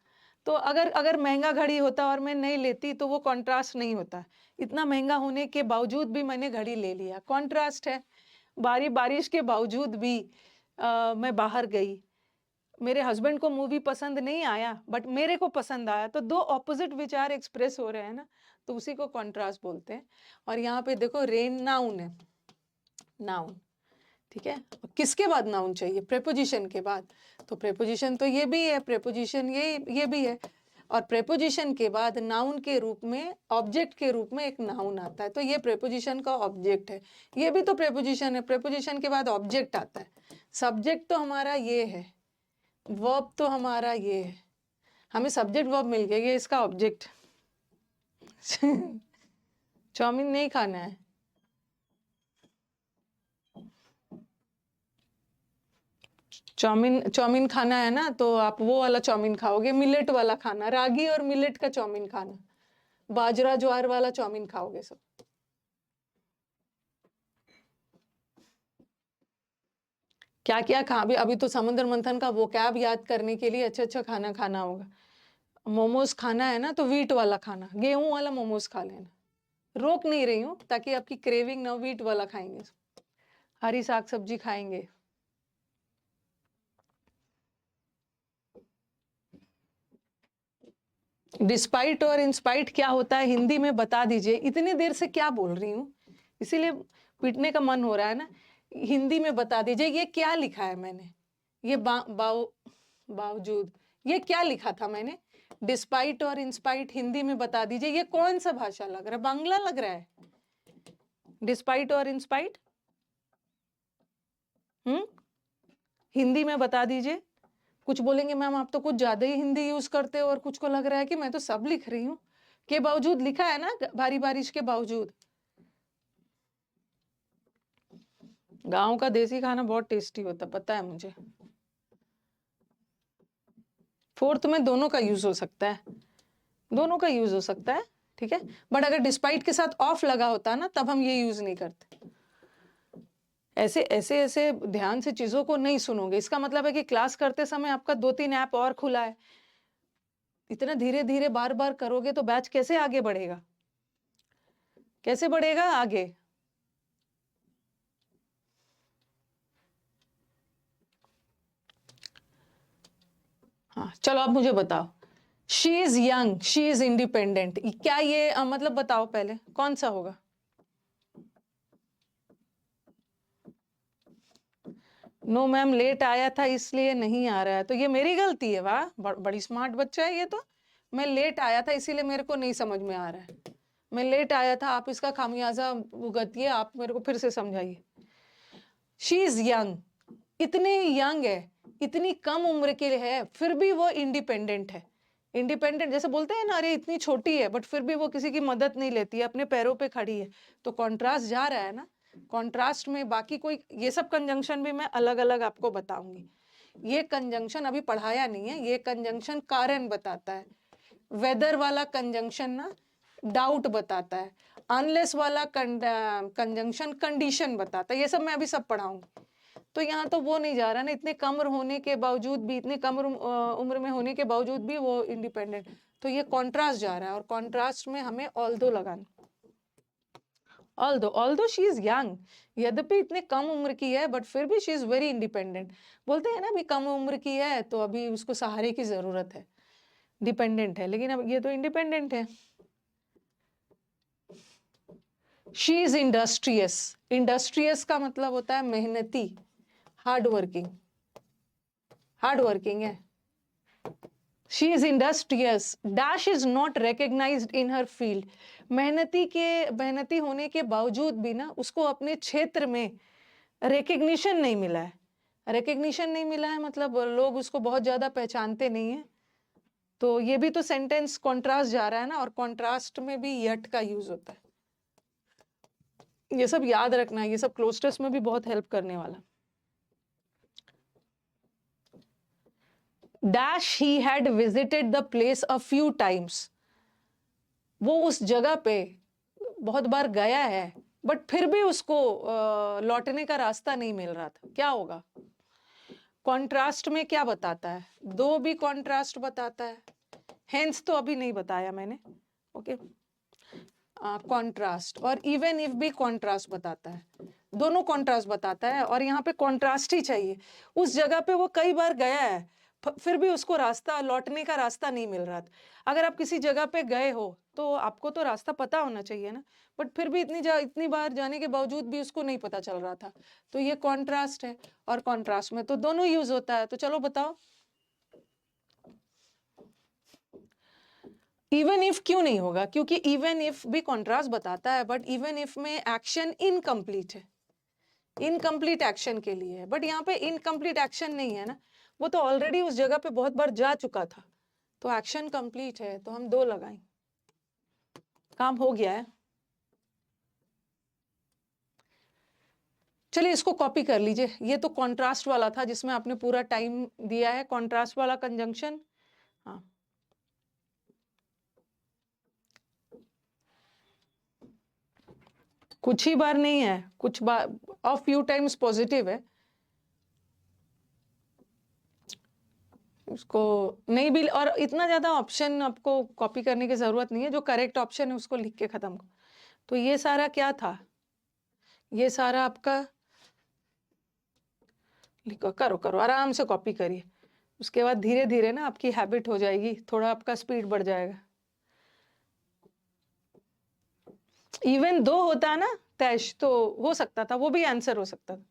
तो अगर महंगा घड़ी होता और मैं नहीं लेती तो वो कॉन्ट्रास्ट नहीं होता। इतना महंगा होने के बावजूद भी मैंने घड़ी ले लिया, कॉन्ट्रास्ट है। बारिश के बावजूद भी मैं बाहर गई, मेरे हस्बैंड को मूवी पसंद नहीं आया बट मेरे को पसंद आया, तो दो ऑपोजिट विचार एक्सप्रेस हो रहे हैं ना, तो उसी को कॉन्ट्रास्ट बोलते हैं। और यहाँ पे देखो रेन नाउन है, नाउन, ठीक है। किसके बाद नाउन चाहिए? प्रेपोजिशन के बाद, तो प्रेपोजिशन तो ये भी है, प्रेपोजिशन ये भी है, और प्रेपोजिशन के बाद नाउन के रूप में, ऑब्जेक्ट के रूप में एक नाउन आता है, तो ये प्रेपोजिशन का ऑब्जेक्ट है। ये भी तो प्रेपोजिशन है, प्रेपोजिशन के बाद ऑब्जेक्ट आता है। सब्जेक्ट तो हमारा ये है, वर्ब तो हमारा ये है, हमें सब्जेक्ट वर्ब मिल गया, ये इसका ऑब्जेक्ट। चाउमीन नहीं खाना है, चाउमीन खाना है ना, तो आप वो वाला चाउमीन खाओगे, मिलेट वाला खाना, रागी और मिलेट का चाउमीन खाना, बाजरा ज्वार वाला चाउमीन खाओगे सब। क्या क्या खा, अभी तो समुद्र मंथन का वो कैब याद करने के लिए अच्छा अच्छा खाना खाना होगा। मोमोज खाना है ना, तो वीट वाला खाना, गेहूं वाला मोमोज खा लेना, रोक नहीं रही हूँ ताकि आपकी क्रेविंग ना, वीट वाला खाएंगे, हरी साग सब्जी खाएंगे। डिस्पाइट और इंस्पाइट क्या होता है हिंदी में बता दीजिए, इतनी देर से क्या बोल रही हूँ, इसीलिए पीटने का मन हो रहा है ना। हिंदी में बता दीजिए ये क्या लिखा है मैंने, ये बावजूद, ये क्या लिखा था मैंने? डिस्पाइट और इंस्पाइट हिंदी में बता दीजिए, ये कौन सा भाषा लग रहा है? बांग्ला लग रहा है डिस्पाइट और इंस्पाइट? हिंदी में बता दीजिए। कुछ बोलेंगे मैम आप तो कुछ ज्यादा ही हिंदी यूज करते हो, और कुछ को लग रहा है कि मैं तो सब लिख रही हूँ, के बावजूद लिखा है ना, भारी बारिश के बावजूद। गांव का देसी खाना बहुत टेस्टी होता, पता है मुझे। फोर्थ में दोनों का यूज हो सकता है, दोनों का यूज हो सकता है, ठीक है। बट अगर डिस्पाइट के साथ ऑफ लगा होता ना, तब हम ये यूज नहीं करते। ऐसे ऐसे ऐसे ध्यान से चीजों को नहीं सुनोगे, इसका मतलब है कि क्लास करते समय आपका 2-3 ऐप और खुला है, इतना धीरे धीरे बार बार करोगे तो बैच कैसे आगे बढ़ेगा, कैसे बढ़ेगा आगे? हाँ चलो अब मुझे बताओ, she is young, she is independent, क्या ये मतलब बताओ पहले कौन सा होगा? नो मैम लेट आया था इसलिए नहीं आ रहा है, तो ये मेरी गलती है? वाह बड़ी स्मार्ट बच्चा है ये तो। मैं लेट आया था इसीलिए मेरे को नहीं समझ में आ रहा है, मैं लेट आया था, आप इसका खामियाजा भुगतिए, आप मेरे को फिर से समझाइए। शी इज यंग, इतनी यंग है, इतनी कम उम्र के लिए है, फिर भी वो इंडिपेंडेंट है। इंडिपेंडेंट जैसे बोलते हैं ना, अरे इतनी छोटी है बट फिर भी वो किसी की मदद नहीं लेती है, अपने पैरों पे खड़ी है, तो कॉन्ट्रास्ट जा रहा है ना। कॉन्ट्रास्ट में बाकी कोई, ये सब कंजंक्शन भी मैं अलग अलग आपको बताऊंगी। ये कंजंक्शन अभी पढ़ाया नहीं है, ये कंजंक्शन कारण बताता है। वेदर वाला कंजंक्शन ना डाउट बताता है, अनलेस वाला कंजंक्शन कंडीशन बताता है, ये सब मैं अभी सब पढ़ाऊंगी। तो यहाँ तो वो नहीं जा रहा ना, इतने कम होने के बावजूद भी, इतने कम उम्र में होने के बावजूद भी वो इंडिपेंडेंट, तो ये कॉन्ट्रास्ट जा रहा है, और कॉन्ट्रास्ट में हमें ऑल्दो लगाना, ऑल्दो शी इज यंग, यद्यपि इतने कम उम्र की है बट फिर भी शी इज वेरी इंडिपेंडेंट। बोलते हैं ना अभी कम उम्र की है तो अभी उसको सहारे की जरूरत है, डिपेंडेंट है, लेकिन अब ये तो इंडिपेंडेंट है। शी इज इंडस्ट्रियस, इंडस्ट्रियस का मतलब होता है मेहनती, हार्ड वर्किंग, हार्ड वर्किंग है। She is industrious, dash is not recognised in her field, मेहनती होने के बावजूद भी ना उसको अपने क्षेत्र में रिकग्निशन नहीं मिला है। रिकग्निशन नहीं मिला है मतलब लोग उसको बहुत ज्यादा पहचानते नहीं है। तो ये भी तो सेंटेंस कॉन्ट्रास्ट जा रहा है ना, और कॉन्ट्रास्ट में भी यट का यूज होता है। ये सब याद रखना है, ये सब क्लोज टेस्ट में भी बहुत हेल्प करने वाला। Dash he had visited the place a few times, वो उस जगह पे बहुत बार गया है बट फिर भी उसको लौटने का रास्ता नहीं मिल रहा था। क्या होगा? कॉन्ट्रास्ट में क्या बताता है? दो भी कॉन्ट्रास्ट बताता है, हेंस तो अभी नहीं बताया मैंने। ओके, कॉन्ट्रास्ट और इवन इफ भी कॉन्ट्रास्ट बताता है, दोनों कॉन्ट्रास्ट बताता है, और यहाँ पे कॉन्ट्रास्ट ही चाहिए। उस जगह पे वो कई बार गया है फिर भी उसको रास्ता, लौटने का रास्ता नहीं मिल रहा था। अगर आप किसी जगह पे गए हो तो आपको तो रास्ता पता होना चाहिए ना, बट फिर भी इतनी बार जाने के बावजूद भी उसको नहीं पता चल रहा था, तो ये कॉन्ट्रास्ट है। और कॉन्ट्रास्ट में तो दोनों यूज होता है, तो चलो बताओ। इवन इफ क्यों नहीं होगा? क्योंकि इवन इफ भी कॉन्ट्रास्ट बताता है बट इवन इफ में एक्शन इनकम्प्लीट है, इनकम्प्लीट एक्शन के लिए है, बट यहाँ पे इनकम्प्लीट एक्शन नहीं है ना, वो तो ऑलरेडी उस जगह पे बहुत बार जा चुका था, तो एक्शन कंप्लीट है, तो हम 2 लगाएं, काम हो गया है। चलिए इसको कॉपी कर लीजिए, ये तो कॉन्ट्रास्ट वाला था जिसमें आपने पूरा टाइम दिया है, कॉन्ट्रास्ट वाला कंजंक्शन। हाँ, कुछ ही बार नहीं है, कुछ बार, ऑफ फ्यू टाइम्स पॉजिटिव है, उसको नहीं भी, और इतना ज्यादा ऑप्शन आपको कॉपी करने की जरूरत नहीं है, जो करेक्ट ऑप्शन है उसको लिख के खत्म करो। तो ये सारा क्या था? ये सारा आपका लिखो, करो करो आराम से कॉपी करिए, उसके बाद धीरे धीरे ना आपकी हैबिट हो जाएगी, थोड़ा आपका स्पीड बढ़ जाएगा। इवन दो होता ना तैश, तो हो सकता था, वो भी आंसर हो सकता था,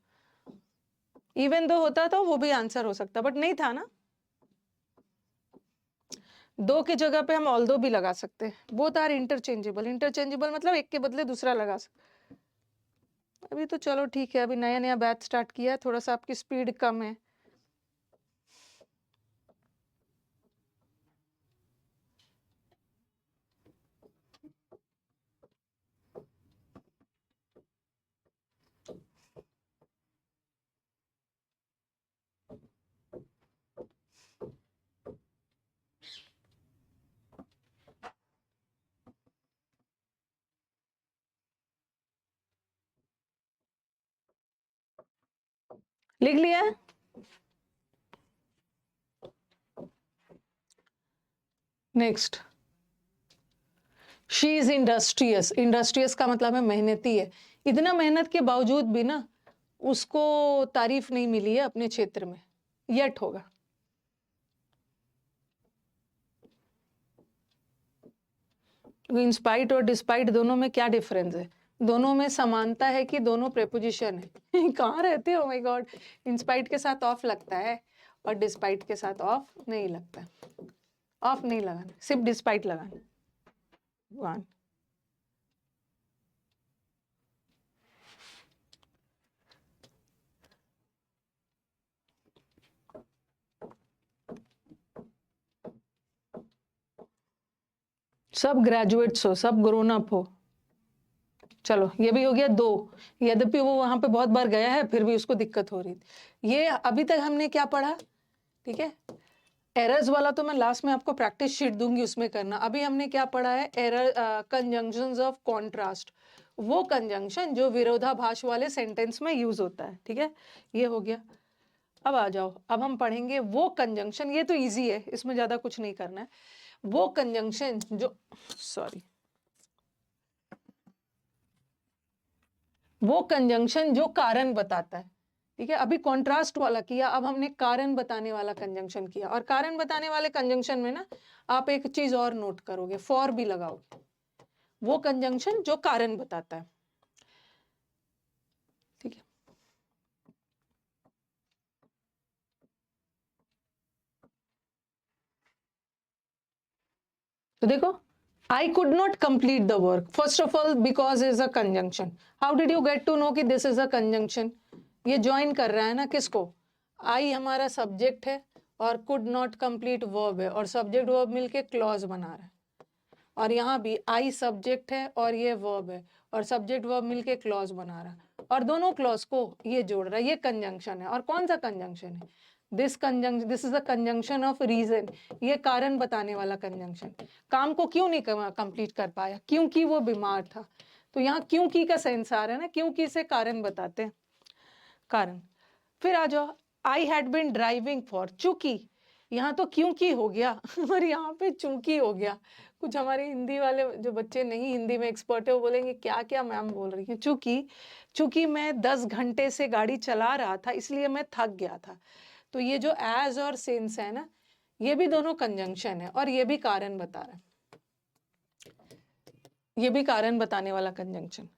इवन दो होता तो वो भी आंसर हो सकता, बट नहीं था ना। दो की जगह पे हम ऑल्दो भी लगा सकते हैं, बोथ आर इंटरचेंजेबल, इंटरचेंजेबल मतलब एक के बदले दूसरा लगा सकते। अभी तो चलो ठीक है, अभी नया नया बैच स्टार्ट किया, थोड़ा सा आपकी स्पीड कम है। लिख लिया? Next, she is industrious, industrious का मतलब है मेहनती है, इतना मेहनत के बावजूद भी ना उसको तारीफ नहीं मिली है अपने क्षेत्र में, यट होगा। इंस्पाइट और डिस्पाइट दोनों में क्या डिफरेंस है? दोनों में समानता है कि दोनों प्रेपोजिशन है। कहाँ रहते हो माय गॉड? इंस्पाइट के साथ ऑफ लगता है और डिस्पाइट के साथ ऑफ नहीं लगता, ऑफ नहीं लगाना, सिर्फ डिस्पाइट लगाना। वन, सब ग्रेजुएट्स हो, सब ग्रोन अप हो। चलो ये भी हो गया 2, यद्यपि वो वहां पे बहुत बार गया है फिर भी उसको दिक्कत हो रही थी। ये अभी तक हमने क्या पढ़ा? ठीक है, एरर्स वाला तो मैं लास्ट में आपको प्रैक्टिस शीट दूंगी, उसमें करना। अभी हमने क्या पढ़ा है? एरर, कंजंक्शंस ऑफ कॉन्ट्रास्ट, वो कंजंक्शन जो विरोधाभास वाले सेंटेंस में यूज होता है। ठीक है, ये हो गया। अब आ जाओ, अब हम पढ़ेंगे वो कंजंक्शन, ये तो इजी है, इसमें ज्यादा कुछ नहीं करना है। वो कंजंक्शन जो, सॉरी, वो कंजंक्शन जो कारण बताता है, ठीक है। अभी कॉन्ट्रास्ट वाला किया, अब हमने कारण बताने वाला कंजंक्शन किया। और कारण बताने वाले कंजंक्शन में ना आप एक चीज और नोट करोगे, फॉर भी लगाओगे, वो कंजंक्शन जो कारण बताता है, ठीक है। तो देखो, I could not complete the work. First of all, because is a conjunction. How did you get to know कि this is a conjunction? ये join कर रहा है ना किसको? I हमारा subject है और could not complete verb है, और subject verb मिलके clause बना रहा है। और यहाँ भी I subject है और ये verb है, और subject verb मिलके clause बना रहा है, और दोनों clause को ये जोड़ रहा है। ये conjunction है। और कौन सा conjunction है? This is the conjunction of reason. ये कारण बताने वाला कंजंक्शन। काम को क्यों नहीं कंप्लीट कर पाया? क्योंकि वो बीमार था। तो यहाँ क्योंकि का सेंस आ रहा है ना, क्योंकि से कारण बताते हैं, कारण। फिर आ जाओ, I had been driving for, चूंकि, यहाँ तो क्योंकि हो गया और यहाँ पे चूंकि हो गया। कुछ हमारे हिंदी वाले जो बच्चे नहीं हिंदी में एक्सपर्ट है वो बोलेंगे क्या क्या मैम बोल रही है। चूंकि मैं 10 घंटे से गाड़ी चला रहा था इसलिए मैं थक गया था। तो ये जो एज और सिंस है ना, ये भी दोनों कंजंक्शन है, और ये भी कारण बता रहा है, ये भी कारण बताने वाला कंजंक्शन।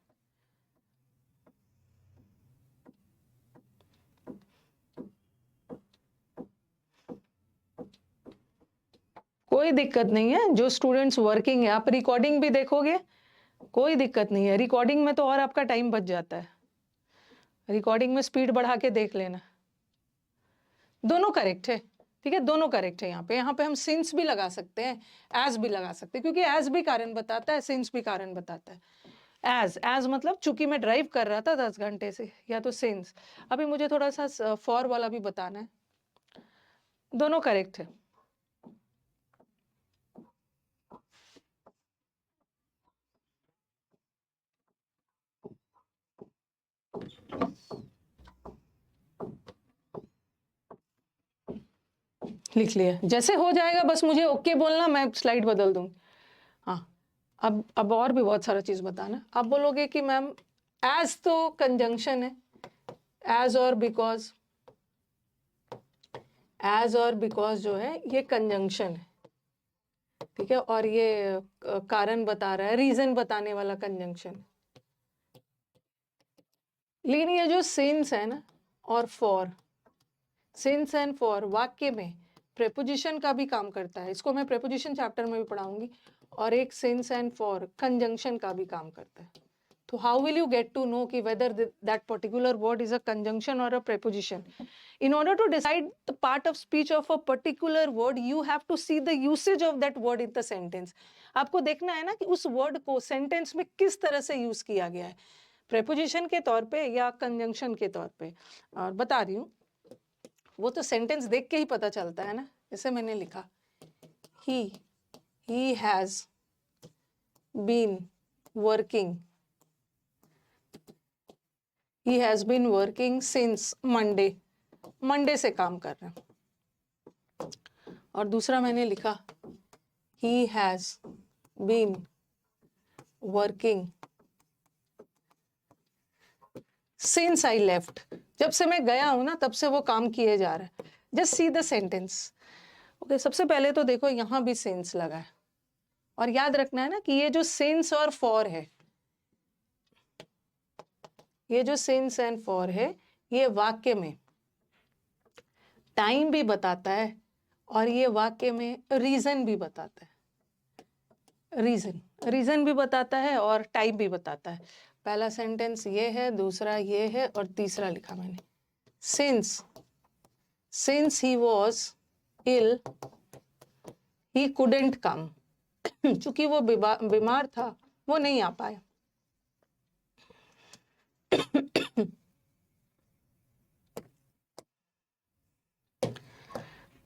कोई दिक्कत नहीं है, जो स्टूडेंट्स वर्किंग है, आप रिकॉर्डिंग भी देखोगे, कोई दिक्कत नहीं है। रिकॉर्डिंग में तो और आपका टाइम बच जाता है, रिकॉर्डिंग में स्पीड बढ़ा के देख लेना। दोनों करेक्ट है, ठीक है, दोनों करेक्ट है। यहाँ पे हम सिंस भी लगा सकते हैं, एज भी लगा सकते हैं, क्योंकि एज भी कारण बताता है, सिंस भी कारण बताता है। एज मतलब चूंकि मैं ड्राइव कर रहा था 10 घंटे से, या तो सिंस। अभी मुझे थोड़ा सा फॉर वाला भी बताना है। दोनों करेक्ट है। लिख लिया, जैसे हो जाएगा बस मुझे ओके बोलना, मैं स्लाइड बदल दूंगी। हाँ, अब और भी बहुत सारा चीज बताना। आप बोलोगे कि मैम एज तो कंजंक्शन है, एज और बिकॉज, एज और बिकॉज जो है ये कंजंक्शन है, ठीक है, और ये कारण बता रहा है, रीजन बताने वाला कंजंक्शन। लेकिन ये जो सिंस है ना और फॉर, सिंस एंड फॉर वाक्य में प्रेपोजिशन का भी काम करता है। इसको मैं प्रेपोजिशन चैप्टर में भी पढ़ाऊंगी। और एक सिंस एंड फॉर कंजंक्शन का भी काम करता है। तो how will you get to know कि whether that particular word is a conjunction और a preposition? In order to decide the part of speech of a particular word, you have to see the usage of that word in the sentence. आपको देखना है ना कि उस वर्ड को सेंटेंस में किस तरह से यूज किया गया है, प्रेपोजिशन के तौर पे या कंजंक्शन के तौर पे। और बता रही हूँ, वो तो सेंटेंस देख के ही पता चलता है ना। जैसे मैंने लिखा he has been working, he has been working since Monday, Monday से काम कर रहे हैं। और दूसरा मैंने लिखा he has been working since I left, जब से मैं गया हूं ना तब से वो काम किए जा रहा है। Just see the sentence. Okay, सबसे पहले तो देखो यहां भी सिंस लगा है, और याद रखना है ना कि ये जो सिंस और फॉर है, ये जो सिंस एंड फॉर है, ये वाक्य में टाइम भी बताता है और ये वाक्य में रीजन भी बताता है। रीजन भी बताता है और टाइम भी बताता है। पहला सेंटेंस ये है, दूसरा ये है, और तीसरा लिखा मैंने since he was ill he couldn't come, चूंकि वो बीमार था वो नहीं आ पाया।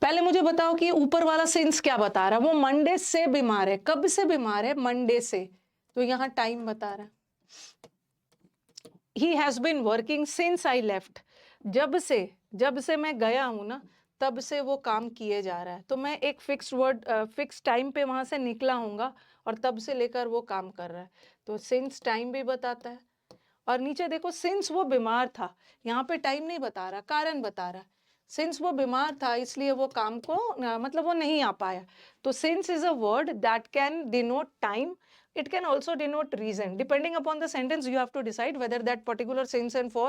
पहले मुझे बताओ कि ऊपर वाला सेंस क्या बता रहा है? वो मंडे से बीमार है। कब से बीमार है? मंडे से। तो यहाँ टाइम बता रहा है। He has been working since I left, जब से मैं गया हूं ना तब से वो काम किए जा रहा है। तो मैं एक फिक्स वर्ड, फिक्स टाइम पे वहां से निकला हूँगा और तब से लेकर वो काम कर रहा है। तो सिंस टाइम भी बताता है और नीचे देखो सिंस वो बीमार था, यहाँ पे टाइम नहीं बता रहा, कारण बता रहा। सिंस वो बीमार था इसलिए वो काम को मतलब वो नहीं आ पाया। तो since is a word that can denote time, it can also denote reason. Depending upon the sentence you have to decide whether that particular since and for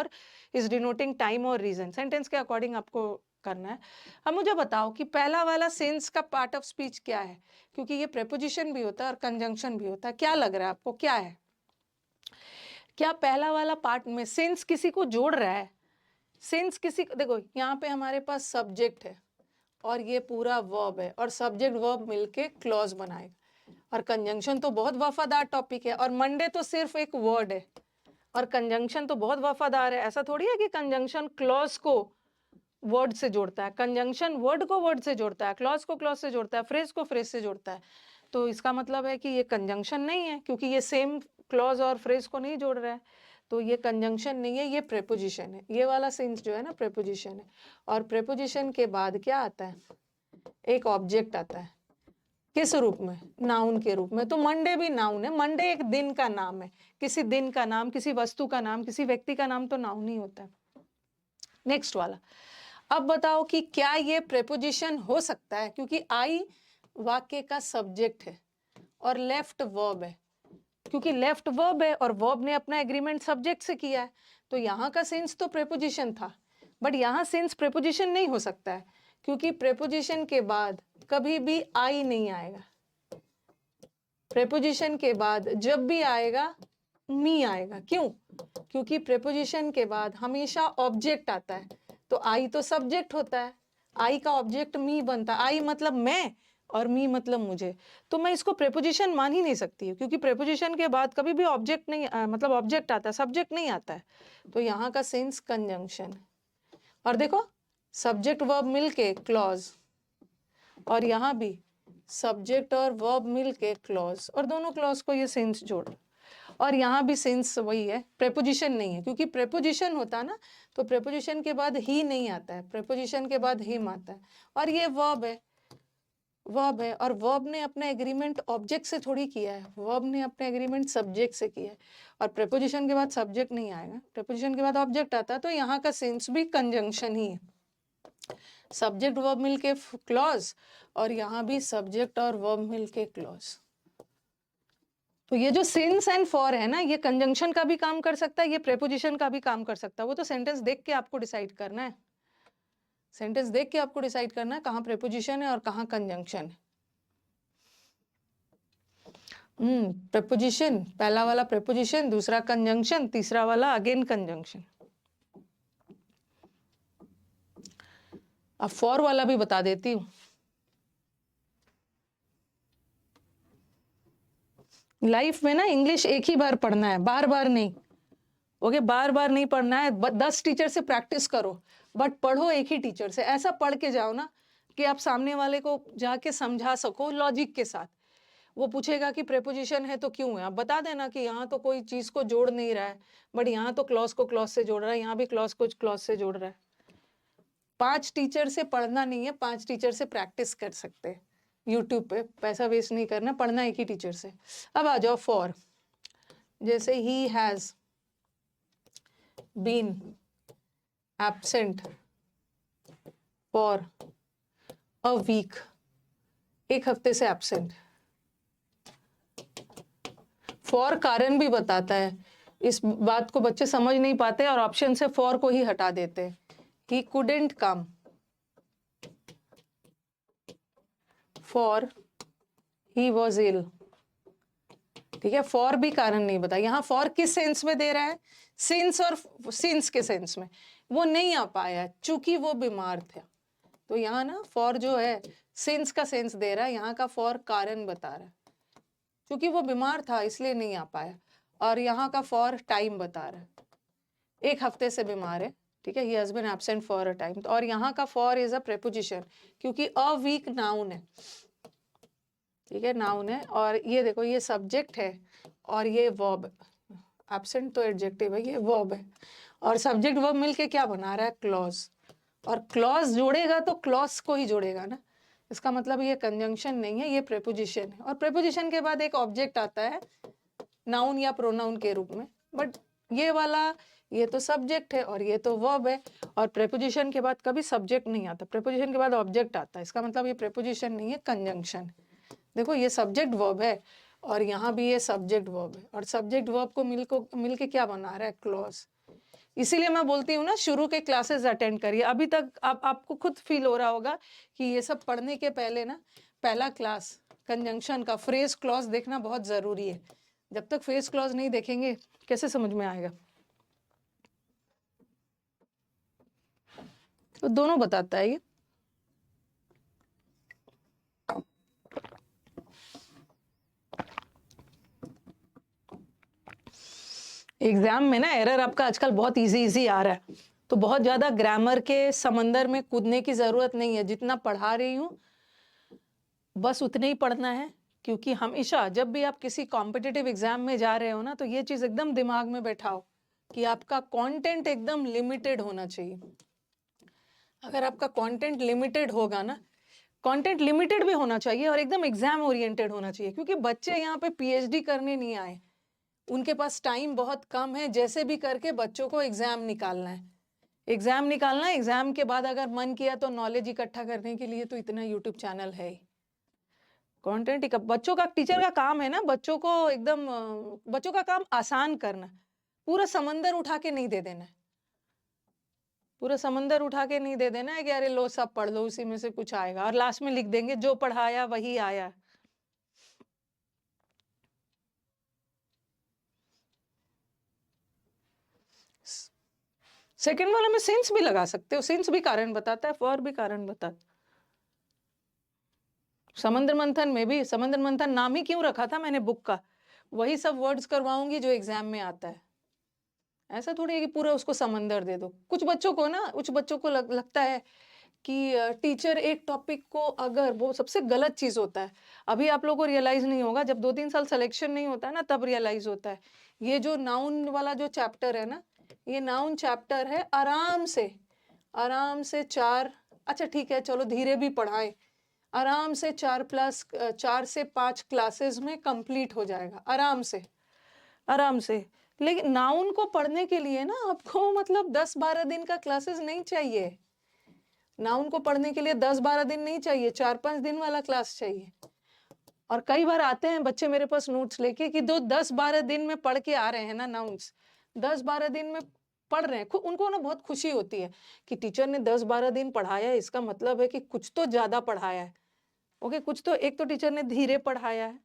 is denoting time or reason. Sentence के according आपको करना है। अब मुझे बताओ कि पहला वाला since का पार्ट ऑफ स्पीच क्या है, क्योंकि ये preposition भी होता है और कंजंक्शन भी होता है। क्या लग रहा है आपको, क्या है? क्या पहला वाला पार्ट में since किसी को जोड़ रहा है? since किसी को, देखो यहाँ पे हमारे पास सब्जेक्ट है और ये पूरा वर्ब है और सब्जेक्ट वर्ब मिलके क्लॉज बनाएगा। और कंजंक्शन तो बहुत वफादार टॉपिक है, और मंडे तो सिर्फ एक वर्ड है और कंजंक्शन तो बहुत वफादार है। ऐसा थोड़ी है कि कंजंक्शन क्लॉज को वर्ड से जोड़ता है, कंजंक्शन वर्ड को वर्ड से जोड़ता है, क्लॉज को क्लॉज से जोड़ता है, फ्रेज को फ्रेज से जोड़ता है। तो इसका मतलब है कि ये कंजंक्शन नहीं है, क्योंकि ये सेम क्लॉज और फ्रेज को नहीं जोड़ रहा है। तो ये कंजंक्शन नहीं है, ये प्रेपोजिशन है। ये वाला सेंस जो है ना प्रेपोजिशन है। और प्रेपोजिशन के बाद क्या आता है? एक ऑब्जेक्ट आता है। किस रूप में? नाउन के रूप में। तो मंडे भी नाउन है। मंडे एक दिन का नाम है, किसी दिन का नाम, किसी वस्तु का नाम, किसी व्यक्ति का नाम तो नाउन ही होता है। नेक्स्ट वाला, अब बताओ कि क्या ये प्रेपोजिशन हो सकता है, क्योंकि आई वाक्य का सब्जेक्ट है और लेफ्ट वर्ब है। क्योंकि लेफ्ट वर्ब है और वर्ब ने अपना एग्रीमेंट सब्जेक्ट से किया है, तो यहाँ का सेंस तो प्रेपोजिशन था, बट यहाँ सेंस प्रेपोजिशन नहीं हो सकता है, क्योंकि प्रेपोजिशन के बाद कभी भी आई नहीं आएगा। प्रेपोजिशन के बाद जब भी आएगा मी आएगा। क्यों? क्योंकि प्रेपोजिशन के बाद हमेशा ऑब्जेक्ट आता है। तो आई तो सब्जेक्ट होता है, आई का ऑब्जेक्ट मी बनता है। आई मतलब मैं और मी मतलब मुझे। तो मैं इसको प्रेपोजिशन मान ही नहीं सकती, क्योंकि प्रेपोजिशन के बाद कभी भी ऑब्जेक्ट नहीं मतलब ऑब्जेक्ट आता है, सब्जेक्ट नहीं आता है। तो यहाँ का सेंस कंजंक्शन। और देखो सब्जेक्ट वर्ब मिलके क्लॉज, और यहाँ भी सब्जेक्ट और वर्ब मिलके क्लॉज, और दोनों क्लॉज को ये सेंस जोड़। और यहाँ भी सेंस वही है, प्रेपोजिशन नहीं है। क्योंकि प्रेपोजिशन होता ना तो प्रेपोजिशन के बाद ही नहीं आता है, प्रेपोजिशन के बाद हिम आता है। और ये वर्ब है, वर्ब है, और वर्ब ने अपना एग्रीमेंट ऑब्जेक्ट से थोड़ी किया है, वर्ब ने अपना एग्रीमेंट सब्जेक्ट से किया है। और प्रेपोजिशन के बाद सब्जेक्ट नहीं आएगा, प्रेपोजिशन के बाद ऑब्जेक्ट आता है। तो यहाँ का सेंस भी कंजंक्शन ही है। सब्जेक्ट वर्ब मिलके क्लॉज, और यहाँ भी सब्जेक्ट और वर्ब मिलके क्लॉज। तो ये जो सिंस एंड फॉर है ना, ये कंजंक्शन का भी काम कर सकता है, ये प्रेपोजिशन का भी काम कर सकता है। वो तो सेंटेंस देख के आपको डिसाइड करना है, सेंटेंस देख के आपको डिसाइड करना है कहाँ प्रेपोजिशन है और कहाँ कंजंक्शन है। प्रेपोजिशन, पहला वाला प्रेपोजिशन, दूसरा कंजंक्शन, तीसरा वाला अगेन कंजंक्शन। अब फॉर वाला भी बता देती हूँ। लाइफ में ना इंग्लिश एक ही बार पढ़ना है, बार बार नहीं। ओके, बार बार नहीं पढ़ना है। 10 टीचर से प्रैक्टिस करो, बट पढ़ो एक ही टीचर से। ऐसा पढ़ के जाओ ना कि आप सामने वाले को जाके समझा सको लॉजिक के साथ। वो पूछेगा कि प्रेपोजिशन है तो क्यों है, आप बता देना कि यहाँ तो कोई चीज को जोड़ नहीं रहा है, बट यहाँ तो क्लॉज को क्लॉज से जोड़ रहा है, यहाँ भी क्लॉज को क्लॉज से जोड़ रहा है। 5 टीचर से पढ़ना नहीं है, 5 टीचर से प्रैक्टिस कर सकते हैं। यूट्यूब पे पैसा वेस्ट नहीं करना, पढ़ना एक ही टीचर से। अब आ जाओ फॉर। जैसे he has been absent for a week, एक हफ्ते से एब्सेंट। फॉर कारण भी बताता है। इस बात को बच्चे समझ नहीं पाते और ऑप्शन से फॉर को ही हटा देते हैं। He couldn't come for he was ill. ठीक है, फॉर भी कारण नहीं बता। यहाँ फॉर किस सेंस में दे रहा है? सिंस और सिंस के सेंस में। वो नहीं आ पाया चूंकि वो बीमार था। तो यहाँ ना फॉर जो है सिंस का सेंस दे रहा है, यहाँ का फॉर कारण बता रहा है, क्योंकि वो बीमार था इसलिए नहीं आ पाया। और यहाँ का फॉर टाइम बता रहा है, एक हफ्ते से बीमार है। ठीक है, he has been absent for a time. और यहाँ का फॉर इज अ प्रेपोजिशन, क्योंकि अ वीक नाउन है। ठीक है, नाउन है। और ये देखो ये सब्जेक्ट है और ये वर्ब, एब्सेंट तो एडजेक्टिव है, ये वर्ब है। और सब्जेक्ट वर्ब मिलके क्या बना रहा है? क्लॉज। और क्लॉज जोड़ेगा तो क्लॉज को ही जोड़ेगा ना, इसका मतलब ये कंजंक्शन नहीं है, ये प्रेपोजिशन है। और प्रेपोजिशन के बाद एक ऑब्जेक्ट आता है नाउन या प्रोनाउन के रूप में, बट ये वाला, ये तो सब्जेक्ट है और ये तो वर्ब है। और प्रेपोजिशन के बाद कभी सब्जेक्ट नहीं आता, प्रेपोजिशन के बाद ऑब्जेक्ट आता है। इसका मतलब ये प्रेपोजिशन नहीं है, कंजंक्शन। देखो ये सब्जेक्ट वर्ब है और यहाँ भी ये सब्जेक्ट वर्ब है, और सब्जेक्ट वर्ब को मिलके क्या बना रहा है, क्लॉज। इसीलिए मैं बोलती हूँ ना, शुरू के क्लासेस अटेंड करिए। अभी तक आपको खुद फील हो रहा होगा कि ये सब पढ़ने के पहले ना पहला क्लास कंजंक्शन का फ्रेज क्लॉज देखना बहुत जरूरी है। जब तक फ्रेज क्लॉज नहीं देखेंगे कैसे समझ में आएगा। तो दोनों बताता है ये। एग्जाम में ना एरर आपका आजकल बहुत इजी आ रहा है, तो बहुत ज्यादा ग्रामर के समंदर में कूदने की जरूरत नहीं है। जितना पढ़ा रही हूँ बस उतने ही पढ़ना है, क्योंकि हमेशा जब भी आप किसी कॉम्पिटिटिव एग्जाम में जा रहे हो ना, तो ये चीज एकदम दिमाग में बैठाओ कि आपका कंटेंट एकदम लिमिटेड होना चाहिए। अगर आपका कंटेंट लिमिटेड होगा ना, कंटेंट लिमिटेड भी होना चाहिए और एकदम एग्जाम ओरिएंटेड होना चाहिए, क्योंकि बच्चे यहाँ पे पीएचडी करने नहीं आए, उनके पास टाइम बहुत कम है। जैसे भी करके बच्चों को एग्जाम निकालना है, एग्जाम निकालना है। एग्जाम के बाद अगर मन किया तो नॉलेज इकट्ठा करने के लिए तो इतना यूट्यूब चैनल है ही। कंटेंट बच्चों का, टीचर का काम है ना बच्चों को एकदम बच्चों का काम आसान करना, पूरा समंदर उठा के नहीं दे देना है। पूरा समंदर उठा के नहीं दे देना है कि अरे लो सब पढ़ लो उसी में से कुछ आएगा, और लास्ट में लिख देंगे जो पढ़ाया वही आया। सेकंड वाला में सिंस भी लगा सकते हो, सिंस भी कारण बताता है, फॉर भी कारण बताता। समंदर मंथन में भी, समंदर मंथन नाम ही क्यों रखा था मैंने बुक का, वही सब वर्ड्स करवाऊंगी जो एग्जाम में आता है। ऐसा थोड़ी है कि पूरा उसको समंदर दे दो। कुछ बच्चों को ना, कुछ बच्चों को लगता है कि टीचर एक टॉपिक को, अगर वो सबसे गलत चीज होता है, अभी आप लोगों को रियलाइज नहीं होगा, जब 2-3 साल सिलेक्शन नहीं होता है ना तब रियलाइज होता है। ये जो नाउन वाला जो चैप्टर है ना, ये नाउन चैप्टर है, आराम से 4, अच्छा ठीक है चलो धीरे भी पढ़ाए, आराम से 4 से 5 क्लासेस में कंप्लीट हो जाएगा, आराम से। लेकिन नाउन को पढ़ने के लिए ना आपको मतलब 10-12 दिन का क्लासेस नहीं चाहिए। नाउन को पढ़ने के लिए 10-12 दिन नहीं चाहिए, 4-5 दिन वाला क्लास चाहिए। और कई बार आते हैं बच्चे मेरे पास नोट्स लेके कि 10-12 दिन में पढ़ के आ रहे हैं ना नाउन्स, 10-12 दिन में पढ़ रहे हैं। उनको ना बहुत खुशी होती है कि टीचर ने 10-12 दिन पढ़ाया है, इसका मतलब है कि कुछ तो ज्यादा पढ़ाया है। ओके, कुछ तो, एक तो टीचर ने धीरे पढ़ाया है,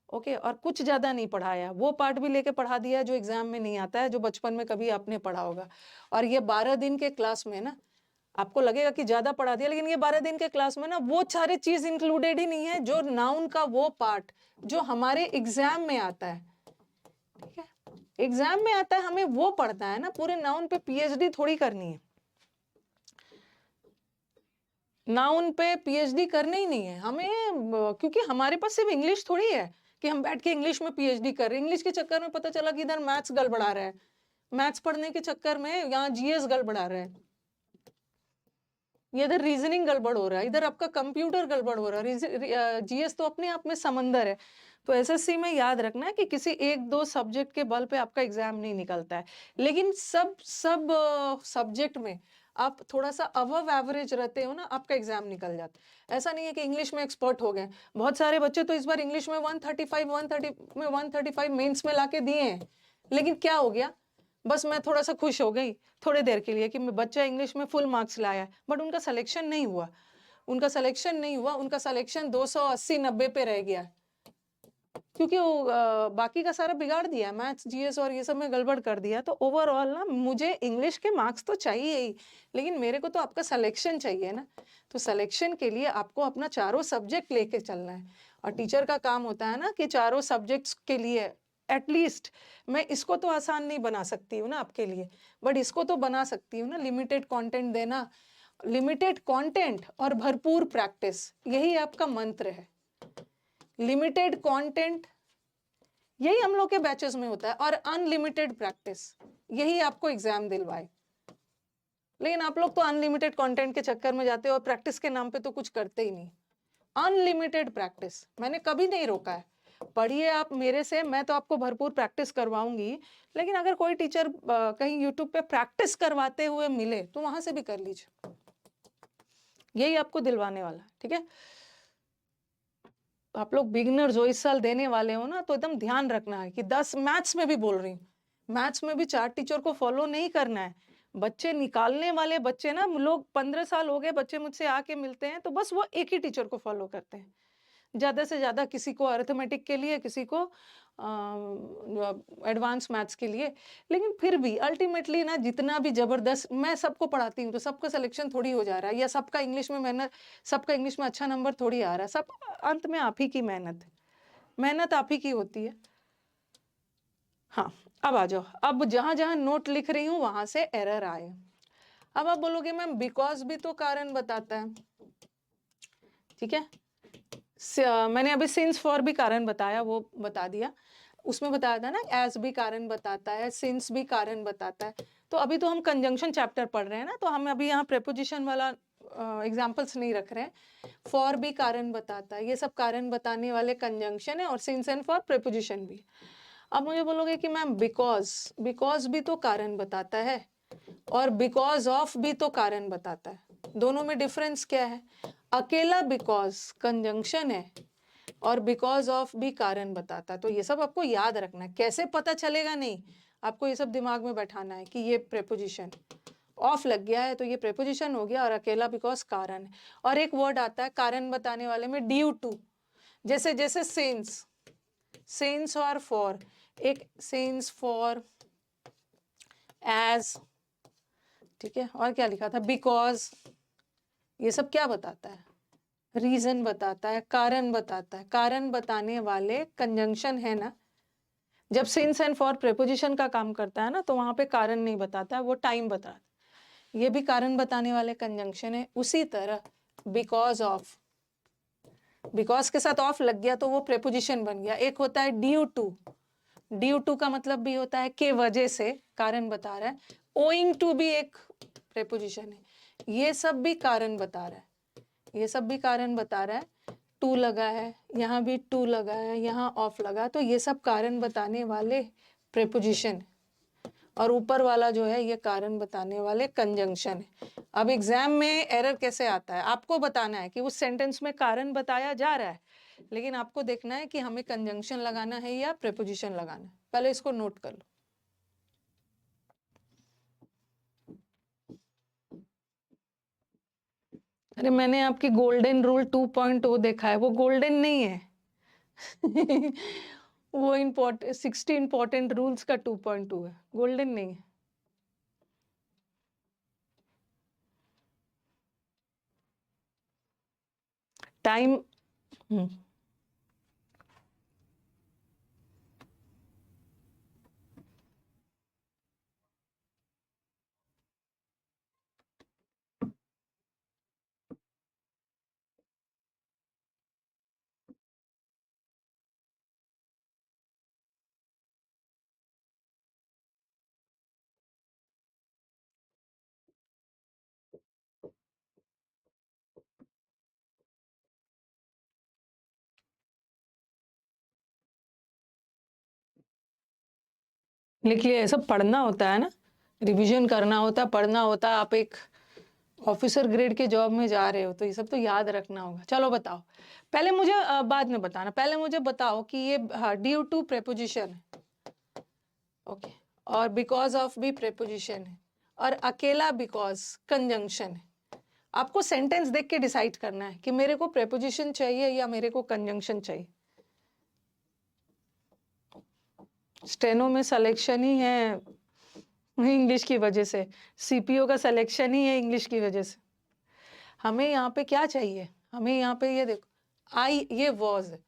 ओके, और कुछ ज्यादा नहीं पढ़ाया, वो पार्ट भी लेके पढ़ा दिया है जो एग्जाम में नहीं आता है, जो बचपन में कभी आपने पढ़ा होगा। और ये 12 दिन के क्लास में ना आपको लगेगा कि ज्यादा पढ़ा दिया, लेकिन ये 12 दिन के क्लास में ना वो सारी चीज इंक्लूडेड ही नहीं है जो नाउन का वो पार्ट जो हमारे एग्जाम में आता है। ठीक है, एग्जाम में आता है, हमें वो पढ़ना है ना, पूरे नाउन पे पीएचडी थोड़ी करनी है। नाउन पे पीएचडी करनी ही नहीं है हमें, क्योंकि हमारे पास सिर्फ इंग्लिश थोड़ी है कि हम बैठ के इंग्लिश में पीएचडी कर रहे हैं। इंग्लिश के चक्कर में पता चला कि इधर मैथ्स गड़बड़ा रहा है, मैथ्स पढ़ने के चक्कर में यहाँ जीएस गड़बड़ा रहा है, इधर रीजनिंग गड़बड़ हो रहा है, इधर आपका कंप्यूटर गड़बड़ हो रहा है। जीएस तो अपने आप में समंदर है। तो एसएससी में याद रखना है कि किसी 1-2 सब्जेक्ट के बल पे आपका एग्जाम नहीं निकलता है, लेकिन सब सब्जेक्ट में आप थोड़ा सा अबव एवरेज रहते हो ना, आपका एग्जाम निकल जाता है। ऐसा नहीं है कि इंग्लिश में एक्सपर्ट हो गए, बहुत सारे बच्चे तो इस बार इंग्लिश में 135 मेंस में लाके दिए हैं, लेकिन क्या हो गया, बस मैं थोड़ा सा खुश हो गई थोड़ी देर के लिए कि बच्चा इंग्लिश में फुल मार्क्स लाया, बट उनका सिलेक्शन नहीं हुआ, उनका सिलेक्शन 280-90 पे रह गया, क्योंकि वो बाकी का सारा बिगाड़ दिया, मैथ्स जीएस और ये सब में गड़बड़ कर दिया। तो ओवरऑल ना मुझे इंग्लिश के मार्क्स तो चाहिए ही, लेकिन मेरे को तो आपका सिलेक्शन चाहिए ना। तो सिलेक्शन के लिए आपको अपना चारों सब्जेक्ट लेके चलना है, और टीचर का काम होता है ना कि चारों सब्जेक्ट्स के लिए एटलीस्ट, मैं इसको तो आसान नहीं बना सकती हूँ ना आपके लिए, बट इसको तो बना सकती हूँ ना, लिमिटेड कंटेंट देना, लिमिटेड कंटेंट और भरपूर प्रैक्टिस, यही आपका मंत्र है। लिमिटेड कंटेंट यही हम लोग के बैचेस में होता है, और अनलिमिटेड प्रैक्टिस यही आपको एग्जाम दिलवाए। लेकिन आप लोग तो अनलिमिटेड कंटेंट के चक्कर में जाते हो और प्रैक्टिस के नाम पे तो कुछ करते ही नहीं। अनलिमिटेड प्रैक्टिस मैंने कभी नहीं रोका है, पढ़िए आप मेरे से, मैं तो आपको भरपूर प्रैक्टिस करवाऊंगी, लेकिन अगर कोई टीचर कहीं यूट्यूब पे प्रैक्टिस करवाते हुए मिले तो वहां से भी कर लीजिए, यही आपको दिलवाने वाला है, ठीक है। आप लोग बिगिनर जो इस साल देने वाले हो ना, तो एकदम ध्यान रखना है कि 10 मैथ्स में भी बोल रही हूँ, मैथ्स में भी 4 टीचर को फॉलो नहीं करना है। बच्चे निकालने वाले बच्चे ना, लोग 15 साल हो गए बच्चे मुझसे आके मिलते हैं तो बस वो एक ही टीचर को फॉलो करते हैं, ज़्यादा से ज़्यादा किसी को अरिथमेटिक के लिए, किसी को एडवांस मैथ्स के लिए। लेकिन फिर भी अल्टीमेटली ना, जितना भी ज़बरदस्त मैं सबको पढ़ाती हूँ तो सबका सिलेक्शन थोड़ी हो जा रहा है, या सबका इंग्लिश में मेहनत, सबका इंग्लिश में अच्छा नंबर थोड़ी आ रहा है। सब अंत में आप ही की मेहनत है, मेहनत आप ही की होती है। हाँ, अब आ जाओ, अब जहाँ जहाँ नोट लिख रही हूँ वहां से एरर आए। अब आप बोलोगे मैम बिकॉज भी तो कारण बताता है, ठीक है। मैंने अभी सिंस फॉर भी कारण बताया, वो बता दिया। उसमें बताया था ना एज भी कारण बताता है, सिंस भी कारण बताता है। तो अभी तो हम कंजंक्शन चैप्टर पढ़ रहे हैं ना, तो हम अभी यहाँ प्रेपोजिशन वाला एग्जाम्पल्स नहीं रख रहे हैं। फॉर भी कारण बताता है, ये सब कारण बताने वाले कंजंक्शन है, और सिंस एंड फॉर प्रेपोजिशन भी। अब मुझे बोलोगे कि मैम बिकॉज, बिकॉज भी तो कारण बताता है, और बिकॉज ऑफ भी तो कारण बताता है। दोनों में डिफरेंस क्या है? अकेला बिकॉज कंजंक्शन है, और बिकॉज ऑफ भी कारण बताता है। तो ये सब आपको याद रखना है। कैसे पता चलेगा? नहीं, आपको ये सब दिमाग में बैठाना है कि ये प्रेपोजिशन ऑफ लग गया है तो ये प्रेपोजिशन हो गया, और अकेला बिकॉज कारण है। और एक वर्ड आता है कारण बताने वाले में, ड्यू टू। जैसे जैसे सिंस, सिंस और फॉर, एक सिंस फॉर, एज, ठीक है। और क्या लिखा था? बिकॉज। ये सब क्या बताता है? रीजन बताता है, कारण बताता है। कारण बताने वाले कंजंक्शन है ना। जब सिंस एंड फॉर प्रेपोजिशन का काम करता है ना, तो वहां पे कारण नहीं बताता है, वो टाइम बताता है। ये भी कारण बताने वाले कंजंक्शन है। उसी तरह बिकॉज ऑफ, बिकॉज के साथ ऑफ लग गया तो वो प्रेपोजिशन बन गया। एक होता है ड्यू टू, ड्यू टू का मतलब भी होता है के वजह से, कारण बता रहा है। ओइंग टू भी एक प्रेपोजिशन है। ये सब भी कारण बता रहा है, ये सब भी कारण बता रहा है। टू लगा है, यहाँ भी टू लगा है, यहाँ ऑफ लगा, तो ये सब कारण बताने वाले प्रेपोजिशन। और ऊपर वाला जो है ये कारण बताने वाले कंजंक्शन है। अब एग्जाम में एरर कैसे आता है? आपको बताना है कि उस सेंटेंस में कारण बताया जा रहा है, लेकिन आपको देखना है कि हमें कंजंक्शन लगाना है या प्रेपोजिशन लगाना है। पहले इसको नोट कर लो। अरे मैंने आपकी गोल्डन रूल 2.0 देखा है, वो गोल्डन नहीं है। वो 60 इंपॉर्टेंट रूल्स का 2.2 है, गोल्डन नहीं है। टाइम। लिख लिया, सब पढ़ना होता है ना, रिवीजन करना होता है, पढ़ना होता है। आप एक ऑफिसर ग्रेड के जॉब में जा रहे हो तो ये सब तो याद रखना होगा। चलो बताओ, पहले मुझे बाद में बताना, पहले मुझे बताओ कि ये ड्यू टू प्रेपोजिशन है, ओके, और बिकॉज ऑफ भी प्रेपोजिशन है, और अकेला बिकॉज कंजंक्शन है। आपको सेंटेंस देख के डिसाइड करना है कि मेरे को प्रेपोजिशन चाहिए या मेरे को कंजंक्शन चाहिए। स्टेनो में सिलेक्शन ही है इंग्लिश की वजह से, सीपीओ का सिलेक्शन ही है इंग्लिश की वजह से। हमें यहाँ पे क्या चाहिए? हमें यहाँ पे ये देखो, आई, ये वॉज है,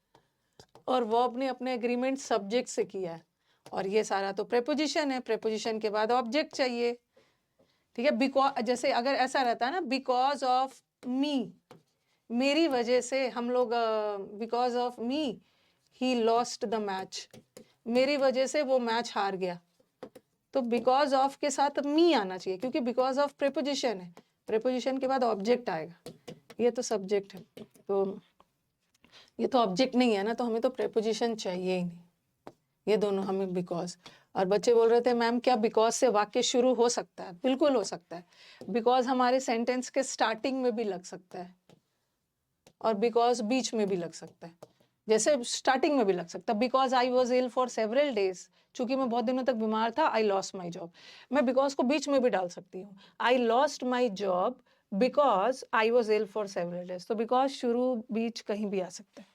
और वर्ब ने अपने एग्रीमेंट सब्जेक्ट से किया है, और ये सारा तो प्रेपोजिशन है। प्रेपोजिशन के बाद ऑब्जेक्ट चाहिए, ठीक है। बिकॉज, जैसे अगर ऐसा रहता है ना, बिकॉज ऑफ मी, मेरी वजह से हम लोग, because of me he lost the match, मेरी वजह से वो मैच हार गया। तो बिकॉज ऑफ के साथ मी आना चाहिए, क्योंकि बिकॉज ऑफ प्रेपोजिशन है, प्रेपोजिशन के बाद ऑब्जेक्ट आएगा, ये तो सब्जेक्ट है। तो ये तो ऑब्जेक्ट नहीं है ना, तो हमें तो प्रेपोजिशन चाहिए ही नहीं, ये दोनों हमें बिकॉज। और बच्चे बोल रहे थे मैम क्या बिकॉज से वाक्य शुरू हो सकता है? बिल्कुल हो सकता है। बिकॉज हमारे सेंटेंस के स्टार्टिंग में भी लग सकता है और बिकॉज बीच में भी लग सकता है। जैसे स्टार्टिंग में भी लग सकता है, because I was ill for several days, चूंकि मैं बहुत दिनों तक बीमार था, आई लॉस्ट माई जॉब। मैं बिकॉज को बीच में भी डाल सकती हूँ, I lost my job because I was ill for several days. तो बिकॉज शुरू बीच कहीं भी आ सकता है।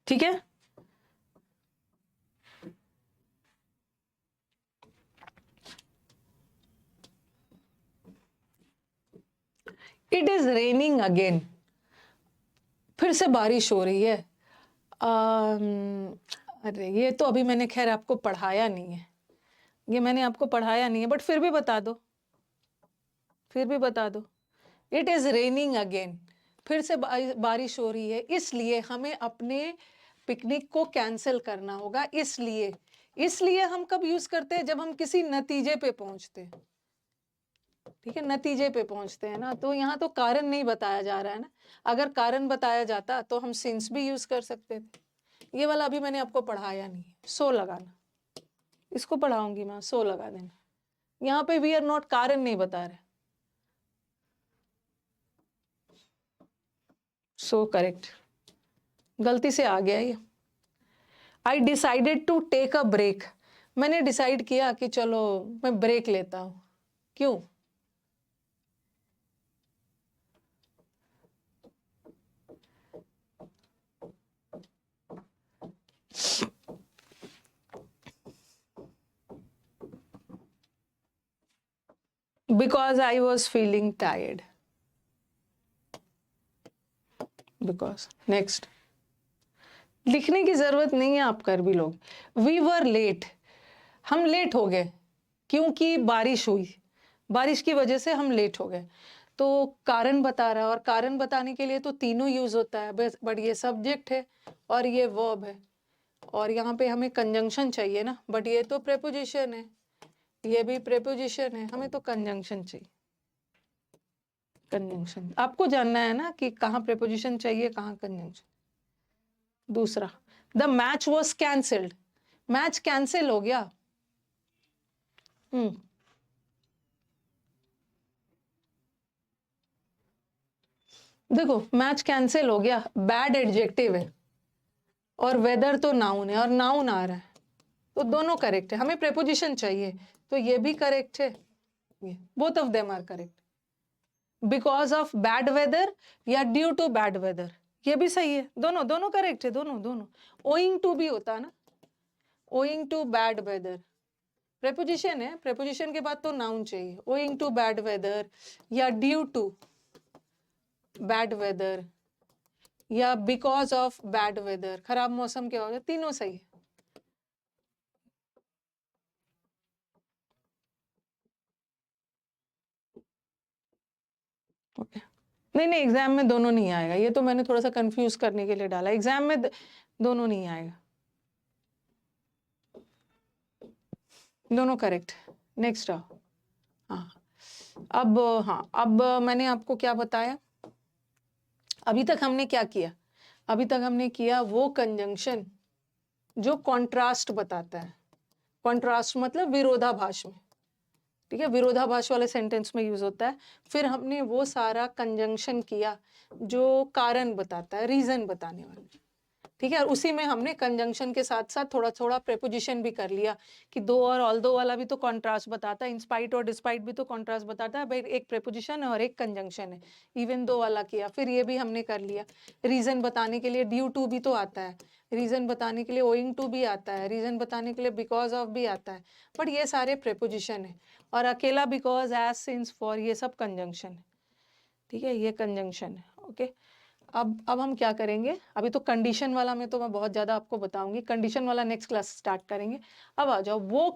ठीक है, इट इज रेनिंग अगेन, फिर से बारिश हो रही है। अरे ये तो अभी मैंने खैर आपको पढ़ाया नहीं है, ये मैंने आपको पढ़ाया नहीं है, बट फिर भी बता दो, फिर भी बता दो। इट इज रेनिंग अगेन, फिर से बारिश हो रही है, इसलिए हमें अपने पिकनिक को कैंसिल करना होगा। इसलिए, इसलिए हम कब यूज करते हैं? जब हम किसी नतीजे पे पहुंचते हैं। ठीक है, नतीजे पे पहुंचते हैं ना, तो यहाँ तो कारण नहीं बताया जा रहा है ना। अगर कारण बताया जाता तो हम सिंस भी यूज कर सकते थे। ये वाला अभी मैंने आपको पढ़ाया नहीं है, सो लगाना, इसको पढ़ाऊंगी मैं, सो लगा देना। यहाँ पे वी आर नॉट, कारण नहीं बता रहे। सो करेक्ट, गलती से आ गया ये। I decided to take a break, मैंने डिसाइड किया कि चलो मैं ब्रेक लेता हूं। क्यों? Because I was feeling tired, because. Next, लिखने की जरूरत नहीं है, आप कर भी लोग। वी वर लेट, हम लेट हो गए क्योंकि बारिश हुई, बारिश की वजह से हम लेट हो गए। तो कारण बता रहा है, और कारण बताने के लिए तो तीनों यूज होता है, बट ये सब्जेक्ट है और ये वर्ब है, और यहाँ पे हमें कंजंक्शन चाहिए ना, बट ये तो प्रेपोजिशन है, ये भी प्रेपोजिशन है, हमें तो कंजंक्शन चाहिए। कंजंक्शन आपको जानना है ना कि कहाँ प्रेपोजिशन चाहिए, कहाँ कंजंक्शन। दूसरा, the match was cancelled, match cancel हो गया। देखो मैच कैंसिल हो गया, बैड एडजेक्टिव है, और वेदर तो नाउन है, और नाउन आ रहा है, तो दोनों करेक्ट है। हमें प्रेपोजिशन चाहिए, तो ये भी करेक्ट है, ये both of them are correct. Because of bad weather या ड्यू टू बैड वेदर, ये भी सही है, दोनों दोनों करेक्ट है, दोनों दोनों। ओइंग टू भी होता है ना, owing to bad weather, preposition है, प्रेपोजिशन के बाद तो नाउन चाहिए। ओइंग टू बैड वेदर या ड्यू टू बैड वेदर या बिकॉज ऑफ बैड वेदर, खराब मौसम क्या होगा, तीनों सही है। ओके, नहीं नहीं, एग्जाम में दोनों नहीं आएगा, ये तो मैंने थोड़ा सा कंफ्यूज करने के लिए डाला, एग्जाम में दोनों नहीं आएगा, दोनों करेक्ट। नेक्स्ट आओ। हाँ, अब हाँ, अब मैंने आपको क्या बताया, अभी तक हमने क्या किया? अभी तक हमने किया वो कंजंक्शन जो कॉन्ट्रास्ट बताता है। कॉन्ट्रास्ट मतलब विरोधाभास में, ठीक है, विरोधाभास वाले सेंटेंस में यूज होता है। फिर हमने वो सारा कंजंक्शन किया जो कारण बताता है, रीजन बताने वाला, ठीक है। और उसी में हमने कंजंक्शन के साथ साथ थोड़ा थोड़ा प्रेपोजिशन भी कर लिया कि दो और ऑल्दो वाला भी तो कॉन्ट्रास्ट बताता है, इंस्पाइट और डिस्पाइट भी तो कॉन्ट्रास्ट बताता है, भाई एक प्रेपोजिशन है और एक कंजंक्शन है, इवन दो वाला किया। फिर ये भी हमने कर लिया, रीजन बताने के लिए ड्यू टू भी तो आता है, रीजन बताने के लिए ओइंग टू भी आता है, रीजन बताने के लिए बिकॉज ऑफ भी आता है, बट ये सारे प्रेपोजिशन है, और अकेला बिकॉज, एज, सिंस, फॉर, ये सब कंजंक्शन है। ठीक है, ये कंजंक्शन है। ओके, अब हम क्या करेंगे, अभी तो कंडीशन वाला में तो मैं बहुत ज़्यादा आपको बताऊंगी, कंडीशन वाला नेक्स्ट क्लास स्टार्ट करेंगे। अब आ जाओ वो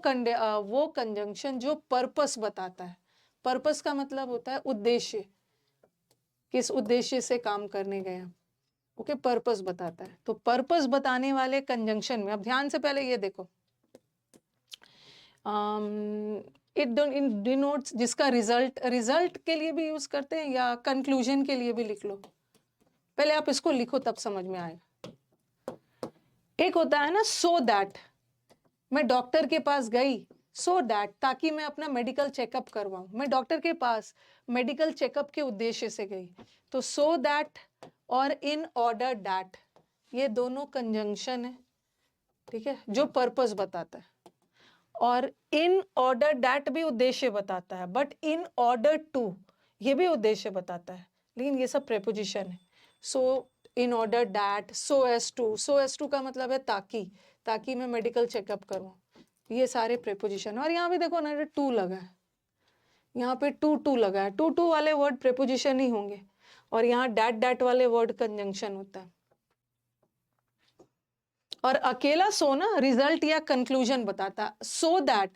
कंजंक्शन जो पर्पस बताता है। पर्पस का मतलब होता है उद्देश्य, किस उद्देश्य से काम करने गए हम। ओके, पर्पस बताता है। तो पर्पस बताने वाले कंजंक्शन में अब ध्यान से पहले ये देखो, इट डिनोट्स, जिसका रिजल्ट के लिए भी यूज करते हैं या कंक्लूजन के लिए भी लिख लो। पहले आप इसको लिखो तब समझ में आएगा। एक होता है ना सो दैट, मैं डॉक्टर के पास गई सो दैट, ताकि मैं अपना मेडिकल चेकअप करवाऊं। मैं डॉक्टर के पास मेडिकल चेकअप के उद्देश्य से गई। तो सो दैट और इन ऑर्डर दैट, ये दोनों कंजंक्शन है, ठीक है, जो पर्पस बताता है। और इन ऑर्डर दैट भी उद्देश्य बताता है, बट इन ऑर्डर टू ये भी उद्देश्य बताता है, लेकिन ये सब प्रेपोजिशन है। So in order that, so as to का मतलब है ताकि मैं मेडिकल चेकअप करूं। ये सारे प्रेपोजिशन। और यहाँ भी देखो ना, टू लगा है, यहाँ पे टू लगा है। टू वाले वर्ड प्रेपोजिशन ही होंगे, और यहाँ डैट वाले वर्ड कंजंक्शन होता है। और अकेला सो ना रिजल्ट या कंक्लूजन बताता है। सो दैट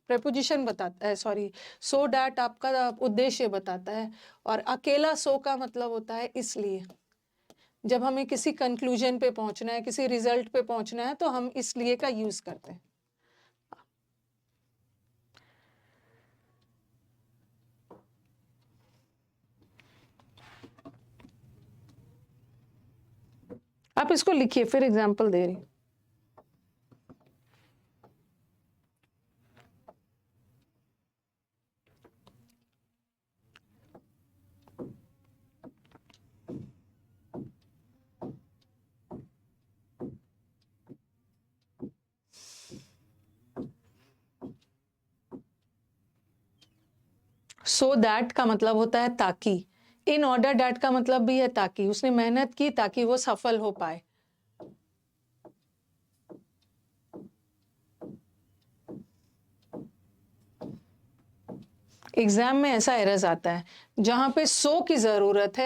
प्रेपोजिशन बताता है, सॉरी, सो दैट आपका उद्देश्य बताता है। और अकेला सो का मतलब होता है इसलिए। जब हमें किसी कंक्लूजन पे पहुंचना है, किसी रिजल्ट पे पहुंचना है, तो हम इसलिए का यूज करते हैं। आप इसको लिखिए, फिर एग्जांपल दे रही हूं। सो दैट का मतलब होता है ताकि। इन ऑर्डर दैट का मतलब भी है ताकि, उसने मेहनत की ताकि वो सफल हो पाए। एग्जाम में ऐसा एरर्स आता है, जहां पे सो की जरूरत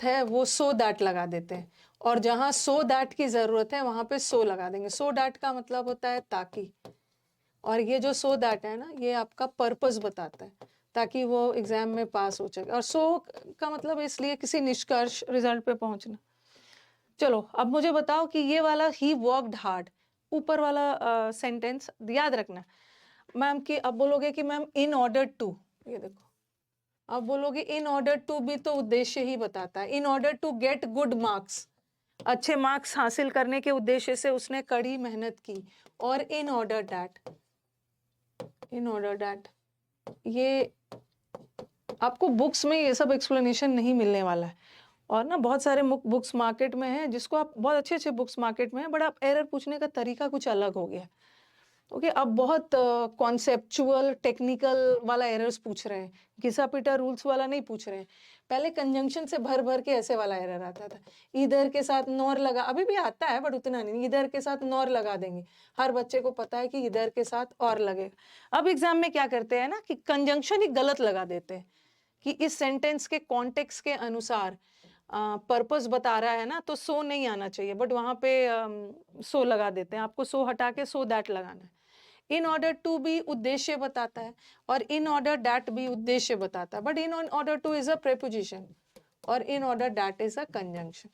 है वो सो दैट लगा देते हैं, और जहां सो दैट की जरूरत है वहां पे सो लगा देंगे। सो दैट का मतलब होता है ताकि, और ये जो सो दैट है ना, ये आपका पर्पस बताता है, ताकि वो एग्जाम में पास हो सके। और सो का मतलब इसलिए किसी निष्कर्ष रिजल्ट पे पहुंचना। चलो अब मुझे बताओ कि ये वाला ही वर्कड हार्ड, ऊपर वाला सेंटेंस याद रखना मैम, कि अब बोलोगे कि मैम इन ऑर्डर टू, ये देखो, अब बोलोगे इन ऑर्डर टू भी तो उद्देश्य ही बताता है। In order to get good marks, अच्छे मार्क्स हासिल करने के उद्देश्य से उसने कड़ी मेहनत की। और इन ऑर्डर दैट, ये आपको बुक्स में ये सब एक्सप्लेनेशन नहीं मिलने वाला है। और ना बहुत सारे बुक्स मार्केट में हैं, जिसको आप, बहुत अच्छे अच्छे बुक्स मार्केट में हैं, बट आप एरर पूछने का तरीका कुछ अलग हो गया। ओके, अब बहुत कॉन्सेप्चुअल टेक्निकल वाला एरर्स पूछ रहे हैं, घिसा पिटा रूल्स वाला नहीं पूछ रहे हैं। पहले कंजंक्शन से भर भर के ऐसे वाला एरर आता था, इधर के साथ नॉर लगा, अभी भी आता है बट उतना नहीं, इधर के साथ नॉर लगा देंगे। हर बच्चे को पता है कि इधर के साथ और लगेगा। अब एग्जाम में क्या करते हैं ना, कि कंजंक्शन ही गलत लगा देते हैं, कि इस सेंटेंस के कॉन्टेक्स्ट के अनुसार पर्पस बता रहा है ना, तो सो नहीं आना चाहिए, बट वहां पे सो लगा देते हैं। आपको सो हटा के सो दैट लगाना है। इन ऑर्डर टू भी उद्देश्य बताता है, और इन ऑर्डर दैट भी उद्देश्य बताता है, but in order to is a preposition, और in order that is a conjunction.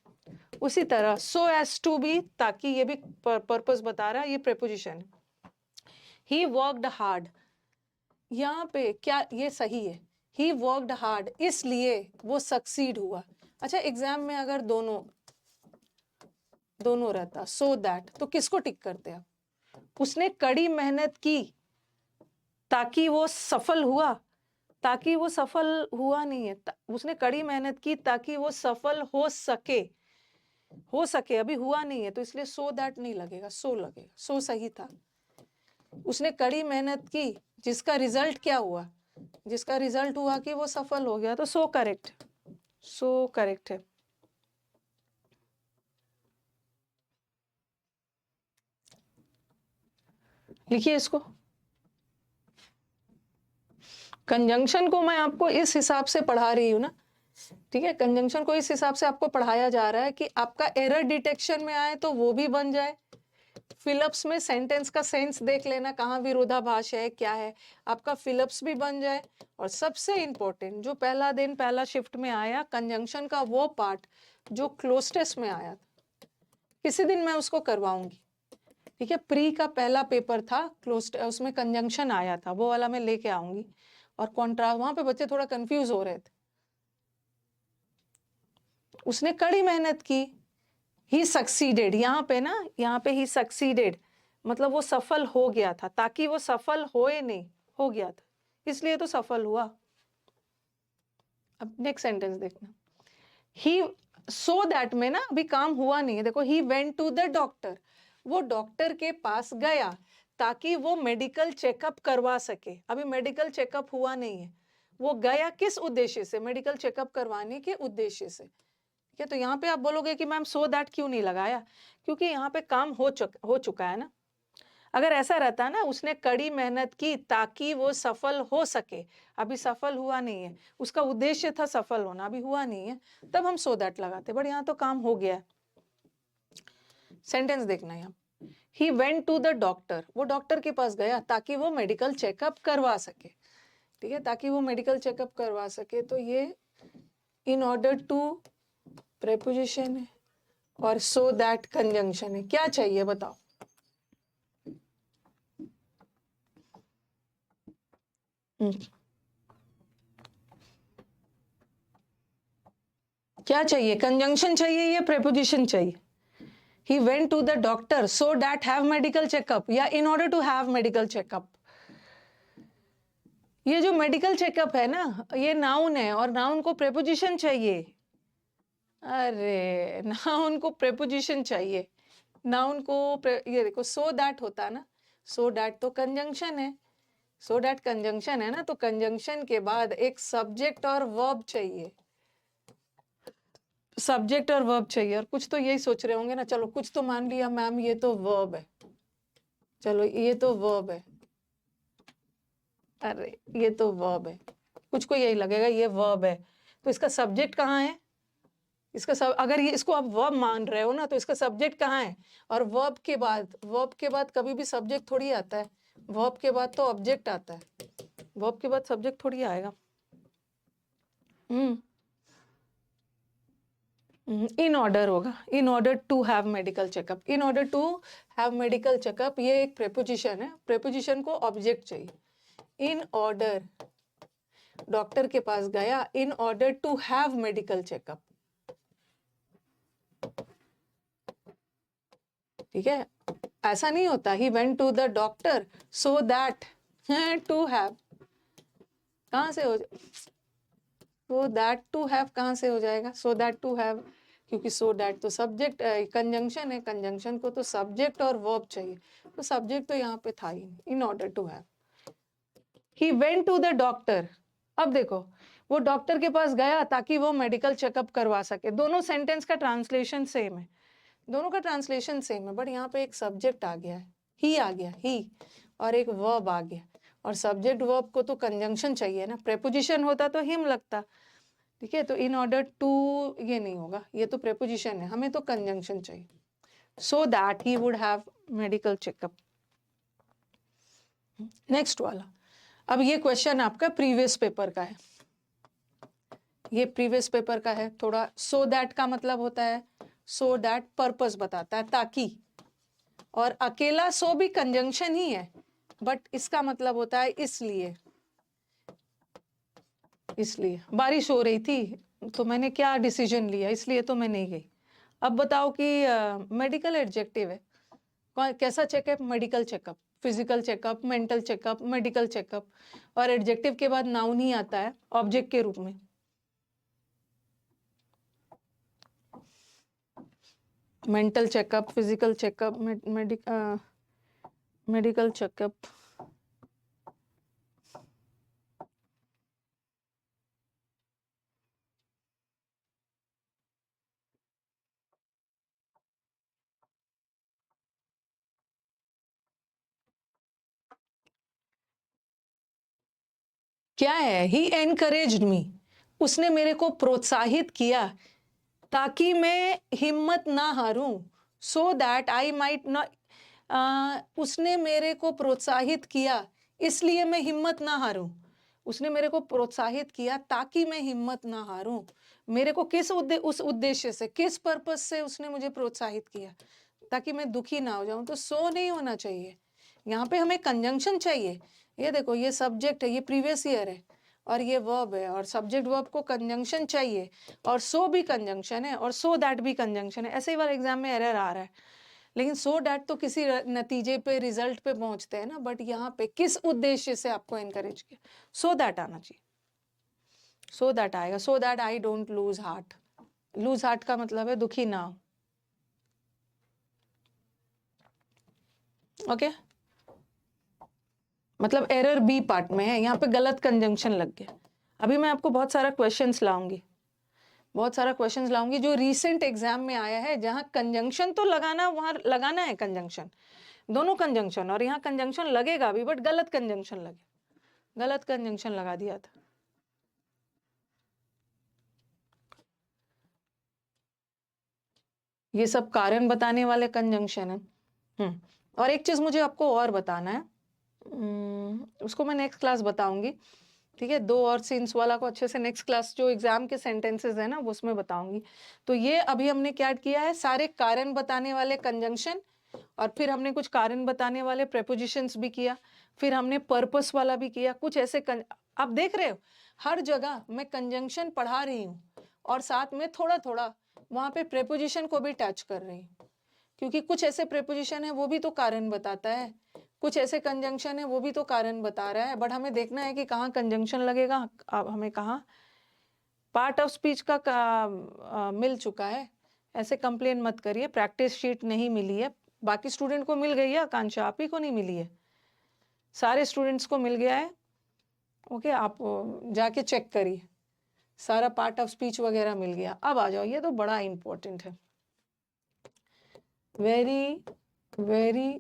उसी तरह सो एज टू भी, ताकि ये भी पर्पस बता रहा है, ये प्रेपोजिशन है। ही वर्कड हार्ड, यहाँ पे क्या ये सही है, ही वर्कड हार्ड इसलिए वो सक्सीड हुआ। अच्छा, एग्जाम में अगर दोनों रहता सो दैट, तो किसको टिक करते आप? उसने कड़ी मेहनत की ताकि वो सफल हुआ, ताकि वो सफल हुआ नहीं है, उसने कड़ी मेहनत की ताकि वो सफल हो सके, अभी हुआ नहीं है, तो इसलिए सो दैट नहीं लगेगा, सो लगेगा। सो सही था, उसने कड़ी मेहनत की, जिसका रिजल्ट क्या हुआ, जिसका रिजल्ट हुआ कि वो सफल हो गया, तो सो करेक्ट है। लिखिए इसको। कंजंक्शन को मैं आपको इस हिसाब से पढ़ा रही हूँ ना, ठीक है, कंजंक्शन को इस हिसाब से आपको पढ़ाया जा रहा है कि आपका एरर डिटेक्शन में आए तो वो भी बन जाए, फिलअप्स में सेंटेंस का सेंस देख लेना, कहाँ विरोधाभास है क्या है, आपका फिलअप्स भी बन जाए। और सबसे इंपॉर्टेंट जो पहला दिन पहला शिफ्ट में आया कंजंक्शन का वो पार्ट जो क्लोस्टेस में आया था, किसी दिन मैं उसको करवाऊंगी, ठीक है। प्री का पहला पेपर था क्लोज, उसमें कंजंक्शन आया था, वो वाला मैं लेके आऊंगी। और कॉन्ट्रा वहां पे बच्चे थोड़ा कंफ्यूज हो रहे थे, उसने कड़ी मेहनत की, ही सक्सीडेड, यहाँ पे ना, यहाँ पे ही सक्सीडेड मतलब वो सफल हो गया था, ताकि वो सफल होए नहीं, हो गया था, इसलिए तो सफल हुआ। अब नेक्स्ट सेंटेंस देखना, ही सो दैट में ना अभी काम हुआ नहीं है, देखो he went to the doctor, वो डॉक्टर के पास गया ताकि वो मेडिकल चेकअप करवा सके, अभी मेडिकल चेकअप हुआ नहीं है, वो गया किस उद्देश्य से, मेडिकल चेकअप करवाने के उद्देश्य से, ठीक है। तो यहाँ पे आप बोलोगे कि मैम सो दैट क्यों नहीं लगाया, क्योंकि यहाँ पे काम हो चुका है ना। अगर ऐसा रहता ना उसने कड़ी मेहनत की ताकि वो सफल हो सके, अभी सफल हुआ नहीं है, उसका उद्देश्य था सफल होना, अभी हुआ नहीं है, तब हम सो दैट लगाते, बट यहाँ तो काम हो गया है। सेंटेंस देखना यहाँ, he went to the doctor, वो डॉक्टर के पास गया ताकि वो मेडिकल चेकअप करवा सके, ठीक है, ताकि वो मेडिकल चेकअप करवा सके। तो ये इन ऑर्डर टू प्रेपोजिशन है और सो दैट कंजंक्शन है। क्या चाहिए बताओ, क्या चाहिए, कंजंक्शन चाहिए या प्रेपोजिशन चाहिए? He went to the doctor so that have medical checkup या in order to have medical checkup। ये जो मेडिकल चेकअप है ना, ये नाउन है और नाउन को प्रेपोजिशन चाहिए। अरे नाउन को प्रेपोजिशन चाहिए, नाउन को ये देखो सो दैट होता है ना, सो दैट तो कंजंक्शन है, सो दैट कंजंक्शन है ना, तो कंजंक्शन के बाद एक सब्जेक्ट और वर्ब चाहिए, सब्जेक्ट और वर्ब चाहिए। और कुछ तो यही सोच रहे होंगे ना, चलो कुछ तो मान लिया मैम ये तो वर्ब है, चलो ये तो वर्ब है, अरे ये तो वर्ब है, कुछ को यही लगेगा ये वर्ब है, तो इसका सब्जेक्ट कहाँ है, इसका अगर ये इसको आप वर्ब मान रहे हो ना, तो इसका सब्जेक्ट कहाँ है। और वर्ब के बाद कभी भी सब्जेक्ट थोड़ी आता है, वर्ब के बाद तो ऑब्जेक्ट आता है, वर्ब के बाद सब्जेक्ट थोड़ी आएगा। इन ऑर्डर होगा, in order to have medical checkup, in order to have medical checkup ये एक प्रेपोजिशन है, प्रेपोजिशन को ऑब्जेक्ट चाहिए। इन ऑर्डर डॉक्टर के पास गया in order to have medical checkup, ठीक है। ऐसा नहीं होता he went to the doctor so that to have, कहाँ से हो, सो दैट टू हैव कहाँ से हो जाएगा, सो दैट टू हैव, क्योंकि सो दैट तो सब्जेक्ट कंजंक्शन है, कंजंक्शन को तो सब्जेक्ट और वर्ब चाहिए, तो सब्जेक्ट तो यहाँ पे था ही नहीं, in order to have. He went to the doctor, अब देखो वो डॉक्टर के पास गया ताकि वो मेडिकल चेकअप करवा सके, दोनों सेंटेंस का ट्रांसलेशन सेम है, दोनों का ट्रांसलेशन सेम है, बट यहाँ पे एक सब्जेक्ट आ गया है, ही आ गया ही, और एक वर्ब आ गया, और सब्जेक्ट वर्ब को तो कंजंक्शन चाहिए ना, प्रेपोजिशन होता तो हिम लगता, ठीक है। तो इन ऑर्डर टू ये नहीं होगा, ये तो प्रेपोजिशन है, हमें तो कंजंक्शन चाहिए, so that he would have medical checkup. Next वाला, अब ये क्वेश्चन आपका प्रीवियस पेपर का है, ये प्रीवियस पेपर का है थोड़ा। सो दैट का मतलब होता है, सो दैट पर्पस बताता है ताकि, और अकेला सो भी कंजंक्शन ही है, बट इसका मतलब होता है इसलिए, इसलिए बारिश हो रही थी तो मैंने क्या डिसीजन लिया, इसलिए तो मैं नहीं गई। अब बताओ कि मेडिकल एडजेक्टिव है, कैसा checkup, medical checkup, physical checkup, mental checkup, medical checkup, और एडजेक्टिव के बाद नाउन ही आता है ऑब्जेक्ट के रूप में। Mental checkup, physical checkup, medical checkup, क्या है, ही एनकरेज्ड मी, उसने मेरे को प्रोत्साहित किया ताकि मैं हिम्मत ना हारूं, so that I might not, उसने मेरे को प्रोत्साहित किया इसलिए मैं हिम्मत ना हारूं, उसने मेरे को प्रोत्साहित किया ताकि मैं हिम्मत ना हारूं। मेरे को उस उद्देश्य से, किस पर्पस से उसने मुझे प्रोत्साहित किया, ताकि मैं दुखी ना हो जाऊं। तो सो नहीं होना चाहिए, यहाँ पे हमें कंजंक्शन चाहिए। ये देखो, ये सब्जेक्ट है, ये प्रीवियस ईयर है, और ये वर्ब है, और सब्जेक्ट वर्ब को कंजंक्शन चाहिए, और सो भी कंजंक्शन है, और सो दैट भी कंजंक्शन है। ऐसे ही वाला एग्जाम में एरर आ रहा है, लेकिन सो दैट तो किसी नतीजे पे, रिजल्ट पे पहुंचते हैं ना, बट यहाँ पे किस उद्देश्य से आपको एनकरेज किया, सो दैट आना चाहिए, सो दैट आएगा, सो that I don't lose heart. Loose heart का मतलब है दुखी ना हो। ओके, मतलब एरर बी पार्ट में है, यहाँ पे गलत कंजंक्शन लग गया। अभी मैं आपको बहुत सारा क्वेश्चंस लाऊंगी, बहुत सारा क्वेश्चंस लाऊंगी जो रीसेंट एग्जाम में आया है, जहां कंजंक्शन तो लगाना, वहां लगाना है कंजंक्शन, दोनों कंजंक्शन, और यहाँ कंजंक्शन लगेगा भी, बट गलत कंजंक्शन लगे, गलत कंजंक्शन लगा दिया था। ये सब कारण बताने वाले कंजंक्शन है। और एक चीज मुझे आपको और बताना है, उसको मैं नेक्स्ट क्लास बताऊंगी, ठीक है। 2 और सीन्स वाला को अच्छे से नेक्स्ट क्लास, जो एग्जाम के सेंटेंसेस है ना, वो उसमें बताऊंगी। तो ये अभी हमने क्या किया है, सारे कारण बताने वाले कंजंक्शन, और फिर हमने कुछ कारण बताने वाले प्रेपोजिशंस भी किया, फिर हमने पर्पस वाला भी किया, कुछ ऐसे आप देख रहे हो हर जगह मैं कंजंक्शन पढ़ा रही हूँ, और साथ में थोड़ा थोड़ा वहां पे प्रेपोजिशन को भी टच कर रही हूँ, क्योंकि कुछ ऐसे प्रेपोजिशन है वो भी तो कारण बताता है, कुछ ऐसे कंजंक्शन है वो भी तो कारण बता रहा है, बट हमें देखना है कि कहाँ कंजंक्शन लगेगा, अब हमें कहाँ पार्ट ऑफ स्पीच का मिल चुका है। ऐसे कंप्लेन मत करिए, प्रैक्टिस शीट नहीं मिली है, बाकी स्टूडेंट को मिल गई है, आकांक्षा आप ही को नहीं मिली है, सारे स्टूडेंट्स को मिल गया है। ओके, आप जाके चेक करिए, सारा पार्ट ऑफ स्पीच वगैरह मिल गया। अब आ जाओ, ये तो बड़ा इंपॉर्टेंट है, वेरी वेरी,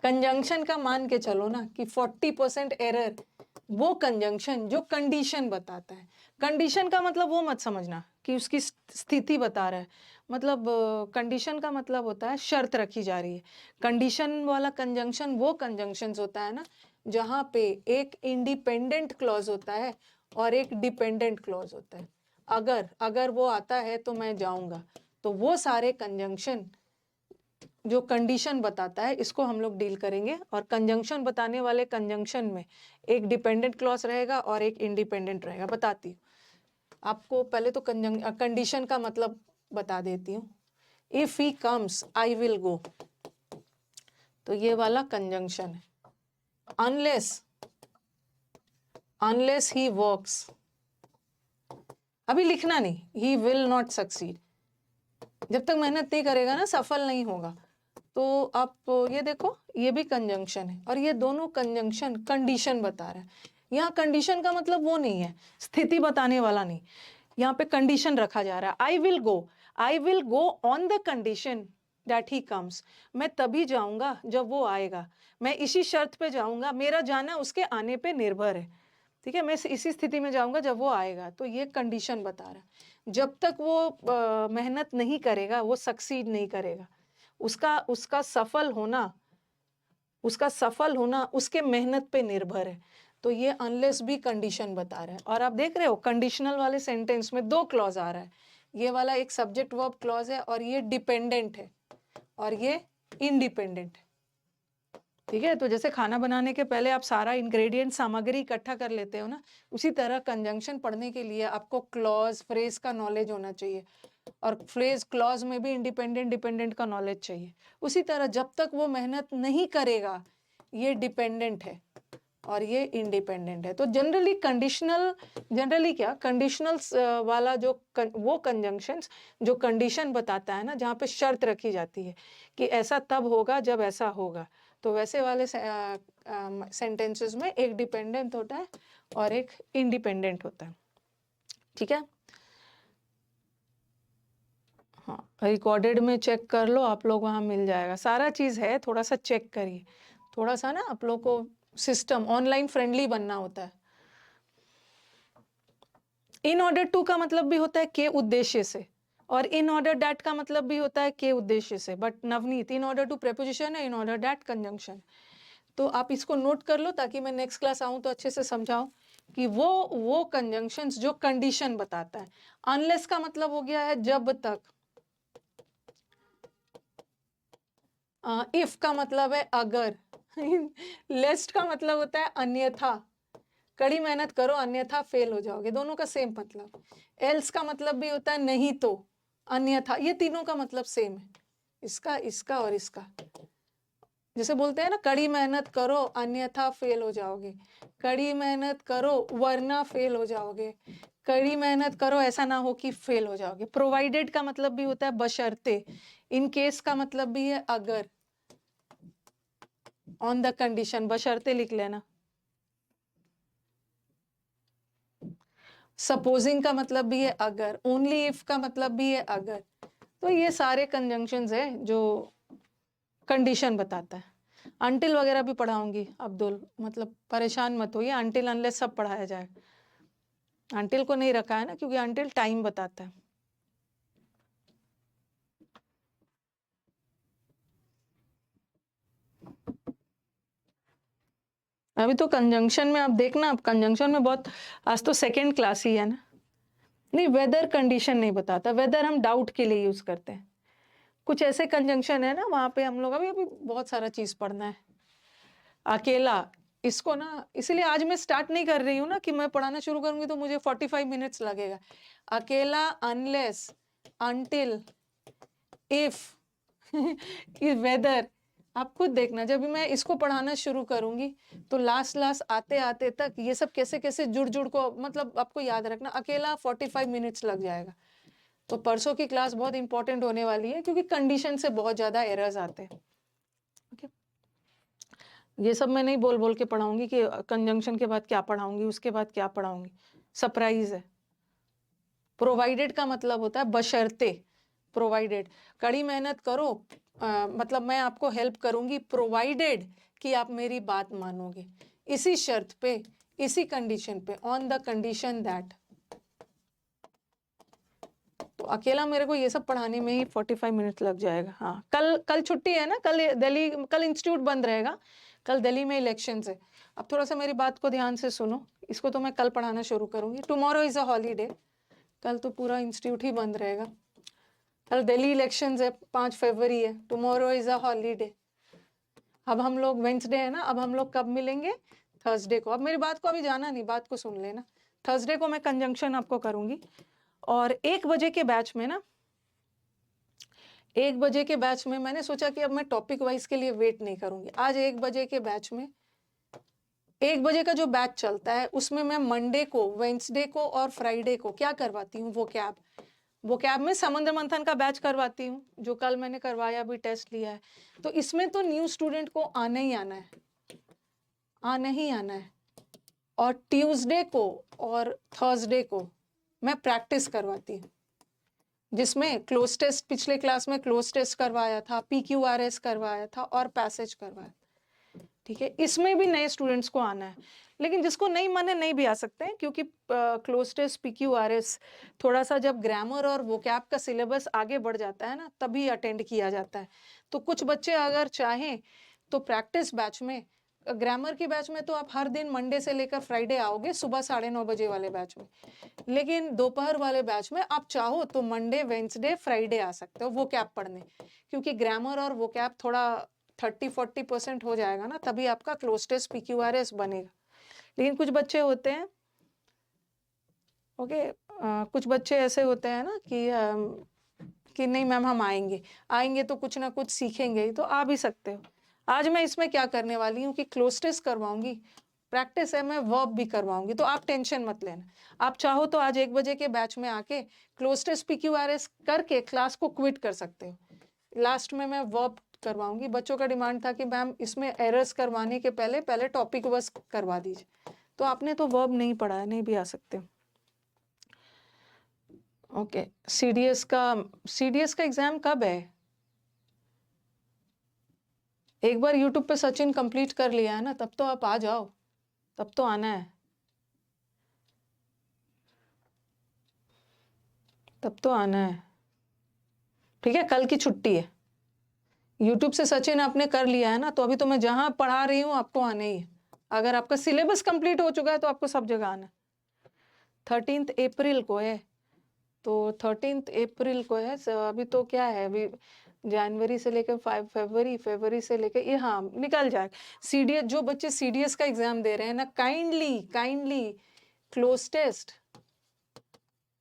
कंजंक्शन का मान के चलो ना कि 40% एरर वो कंजंक्शन जो कंडीशन बताता है। कंडीशन का मतलब वो मत समझना कि उसकी स्थिति बता रहा है, मतलब कंडीशन का मतलब होता है शर्त रखी जा रही है। कंडीशन वाला कंजंक्शन वो कंजंक्शंस होता है ना जहाँ पे एक इंडिपेंडेंट क्लॉज होता है और एक डिपेंडेंट क्लॉज होता है। अगर अगर वो आता है तो मैं जाऊंगा, तो वो सारे कंजंक्शन जो कंडीशन बताता है इसको हम लोग डील करेंगे। और कंजंक्शन बताने वाले कंजंक्शन में एक डिपेंडेंट क्लॉज रहेगा और एक इंडिपेंडेंट रहेगा। बताती हूँ आपको, पहले तो कंडीशन का मतलब बता देती हूँ। If he comes I will go, तो ये वाला कंजंक्शन है। अनलेस ही वर्क्स, अभी लिखना नहीं, ही विल नॉट सक्सीड, जब तक मेहनत नहीं करेगा ना सफल नहीं होगा। तो आप ये देखो, ये भी कंजंक्शन है, और ये दोनों कंजंक्शन कंडीशन बता रहा है। यहाँ कंडीशन का मतलब वो नहीं है, स्थिति बताने वाला नहीं, यहाँ पे कंडीशन रखा जा रहा है। I will go on the condition that he comes, मैं तभी जाऊंगा जब वो आएगा, मैं इसी शर्त पे जाऊंगा, मेरा जाना उसके आने पे निर्भर है, ठीक है, मैं इसी स्थिति में जाऊंगा जब वो आएगा। तो ये कंडीशन बता रहा है। जब तक वो मेहनत नहीं करेगा वो सक्सीड नहीं करेगा, उसका सफल होना उसके मेहनत पे निर्भर है। तो ये अनलेस भी कंडीशन बता रहा है। और आप देख रहे हो कंडीशनल वाले सेंटेंस में 2 क्लॉज आ रहा है, ये वाला एक सब्जेक्ट वर्ब क्लॉज है, और ये डिपेंडेंट है, और ये इंडिपेंडेंट है, ठीक है। तो जैसे खाना बनाने के पहले आप सारा इंग्रेडिएंट, सामग्री इकट्ठा कर लेते हो ना, उसी तरह कंजंक्शन पढ़ने के लिए आपको क्लॉज, फ्रेज का नॉलेज होना चाहिए, और फ्रेज क्लॉज में भी इंडिपेंडेंट डिपेंडेंट का नॉलेज चाहिए। उसी तरह जब तक वो मेहनत नहीं करेगा, ये डिपेंडेंट है और ये इंडिपेंडेंट है। तो जनरली कंडीशनल वाला जो वो कंजंक्शंस जो कंडीशन बताता है ना, जहाँ पे शर्त रखी जाती है कि ऐसा तब होगा जब ऐसा होगा, तो वैसे वाले सेंटेंसेस में एक डिपेंडेंट होता है और एक इंडिपेंडेंट होता है, ठीक है। हाँ, रिकॉर्डेड में चेक कर लो आप लोग, वहाँ मिल जाएगा, सारा चीज़ है, थोड़ा सा चेक करिए, थोड़ा सा ना आप लोग को सिस्टम ऑनलाइन फ्रेंडली बनना होता है। इन ऑर्डर टू का मतलब भी होता है के उद्देश्य से, और इन ऑर्डर डैट का मतलब भी होता है के उद्देश्य से। But Navneet, in order to preposition है, इन ऑर्डर डैट कंजंक्शन। तो आप इसको नोट कर लो ताकि मैं नेक्स्ट क्लास आऊं तो अच्छे से समझाऊं कि वो कंजंक्शंस जो कंडीशन बताता है। अनलेस का मतलब हो गया है जब तक, इफ का मतलब है अगर, लेस्ट का मतलब होता है अन्यथा, कड़ी मेहनत करो अन्यथा फेल हो जाओगे, दोनों का सेम मतलब। एल्स का मतलब भी होता है नहीं तो, अन्यथा, ये तीनों का मतलब सेम है, इसका, इसका और इसका। जैसे बोलते हैं ना, कड़ी मेहनत करो अन्यथा फेल हो जाओगे, कड़ी मेहनत करो वरना फेल हो जाओगे, कड़ी मेहनत करो ऐसा ना हो कि फेल हो जाओगे। प्रोवाइडेड का मतलब भी होता है बशर्ते, इन केस का मतलब भी है अगर, ऑन द कंडीशन, बशर्ते लिख लेना। सपोजिंग का मतलब भी है अगर, ओनली इफ का मतलब भी है अगर। तो ये सारे कंजंक्शंस है जो कंडीशन बताता है। अंटिल वगैरह भी पढ़ाऊंगी अब्दुल, मतलब परेशान मत होइए, अंटिल अनलेस सब पढ़ाया जाए। अंटिल को नहीं रखा है ना क्योंकि अंटिल टाइम बताता है। अभी तो कंजंक्शन में आप देखना, अब कंजंक्शन में बहुत, आज तो सेकेंड क्लास ही है ना। नहीं, वेदर कंडीशन नहीं बताता, वेदर हम डाउट के लिए यूज करते हैं। कुछ ऐसे कंजंक्शन है ना, वहां पे हम लोग अभी बहुत सारा चीज पढ़ना है। अकेला, इसको ना, इसलिए आज मैं स्टार्ट नहीं कर रही हूँ ना कि मैं पढ़ाना शुरू करूंगी तो मुझे 45 मिनट्स लगेगा। अकेला, अनलेस, अनटिल, इफ, वेदर, आप खुद देखना जब भी मैं इसको पढ़ाना शुरू करूंगी तो लास्ट आते आते तक ये सब कैसे कैसे जुड़ जुड़ को, मतलब आपको याद रखना, अकेला 45 मिनट्स लग जाएगा। तो परसों की क्लास बहुत इंपॉर्टेंट होने वाली है क्योंकि कंडीशन से बहुत ज्यादा एरर्स आते हैं। ओके, ये सब मैं नहीं बोल बोल के पढ़ाऊंगी कि कंजंक्शन के बाद क्या पढ़ाऊंगी, उसके बाद क्या पढ़ाऊंगी, सरप्राइज है। प्रोवाइडेड का मतलब होता है बशर्ते, प्रोवाइडेड, कड़ी मेहनत करो, मतलब मैं आपको हेल्प करूंगी प्रोवाइडेड कि आप मेरी बात मानोगे, इसी शर्त पे, इसी कंडीशन पे, ऑन द कंडीशन दैट। तो अकेला मेरे को ये सब पढ़ाने में ही 45 मिनट लग जाएगा। हाँ, कल कल छुट्टी है ना, कल दिल्ली, कल इंस्टीट्यूट बंद रहेगा, कल दिल्ली में इलेक्शंस है। अब थोड़ा सा मेरी बात को ध्यान से सुनो, इसको तो मैं कल पढ़ाना शुरू करूंगी। टुमारो इज अ हॉलीडे, कल तो पूरा इंस्टीट्यूट ही बंद रहेगा। कल दिल्ली इलेक्शंस है, 5 फरवरी है, टुमारो इज अ हॉलीडे। अब हम लोग, वेंसडे है ना, अब हम लोग कब मिलेंगे, थर्सडे को। अब मेरी बात को अभी जाना नहीं, बात को सुन लेना। थर्सडे को मैं कंजंक्शन आपको करूंगी, और 1 बजे के बैच में ना, 1 बजे के बैच में मैंने सोचा कि अब मैं टॉपिक वाइज के लिए वेट नहीं करूंगी। आज 1 बजे के बैच में, 1 बजे का जो बैच चलता है उसमें मैं मंडे को, वेंसडे को और फ्राइडे को क्या करवाती हूँ, वो कैब में समुद्र मंथन का बैच करवाती हूँ, जो कल मैंने करवाया, अभी टेस्ट लिया है। तो इसमें तो न्यू स्टूडेंट को आना ही आना है, आना ही आना है। और ट्यूसडे को और थर्सडे को मैं प्रैक्टिस करवाती हूँ, जिसमें क्लोज टेस्ट, पिछले क्लास में क्लोज टेस्ट करवाया था, PQRS करवाया था और पैसेज करवाया। ठीक है, इसमें भी नए स्टूडेंट्स को आना है, लेकिन जिसको नहीं मन है नहीं भी आ सकते हैं, क्योंकि क्लोज टेस्ट, PQRS थोड़ा सा जब ग्रामर और वोकैब का सिलेबस आगे बढ़ जाता है ना, तभी अटेंड किया जाता है। तो कुछ बच्चे अगर चाहें तो प्रैक्टिस बैच में, ग्रामर की बैच में तो आप हर दिन मंडे से लेकर फ्राइडे आओगे सुबह 9:30 बजे वाले बैच में, लेकिन दोपहर वाले बैच में आप चाहो तो मंडे, वेंसडे, फ्राइडे आ सकते हो वोकैब पढ़ने, क्योंकि ग्रामर और वोकैब थोड़ा 30-40% हो जाएगा ना, तभी आपका क्लोज टेस्ट PQRS बनेगा। लेकिन कुछ बच्चे होते हैं, ओके, कुछ बच्चे ऐसे होते हैं ना कि नहीं मैम हम आएंगे, आएंगे तो कुछ ना कुछ सीखेंगे ही, तो आ भी सकते हो। आज मैं इसमें क्या करने वाली हूँ कि क्लोज टेस्ट करवाऊंगी, प्रैक्टिस है, मैं वर्ब भी करवाऊंगी, तो आप टेंशन मत लेना। आप चाहो तो आज 1 बजे के बैच में आके क्लोज टेस्ट PQRS करके क्लास को क्विट कर सकते हो। लास्ट में मैं वर्ब करवाऊंगी। बच्चों का डिमांड था कि मैम इसमें एरर्स करवाने के पहले पहले टॉपिक बस करवा दीजिए, तो आपने तो वर्ब नहीं पढ़ा है, नहीं भी आ सकते। ओके, CDS का एग्जाम कब है? एक बार यूट्यूब पे सचिन कंप्लीट कर लिया है ना, तब तो आप आ जाओ, तब तो आना है। तब तो आना है, ठीक है। कल की छुट्टी है, यूट्यूब से सचिन आपने कर लिया है ना, तो अभी तो मैं जहां पढ़ा रही हूँ आपको आना ही है। अगर आपका सिलेबस कंप्लीट हो चुका है तो आपको सब जगह आना है। 13 अप्रैल को है, तो 13 अप्रैल को है। अभी तो क्या है, अभी जनवरी से लेकर 5 फरवरी, फरवरी से लेकर ये, हाँ निकल जाए। सीडीएस, जो बच्चे सीडीएस का एग्जाम दे रहे हैं ना, काइंडली क्लोज टेस्ट,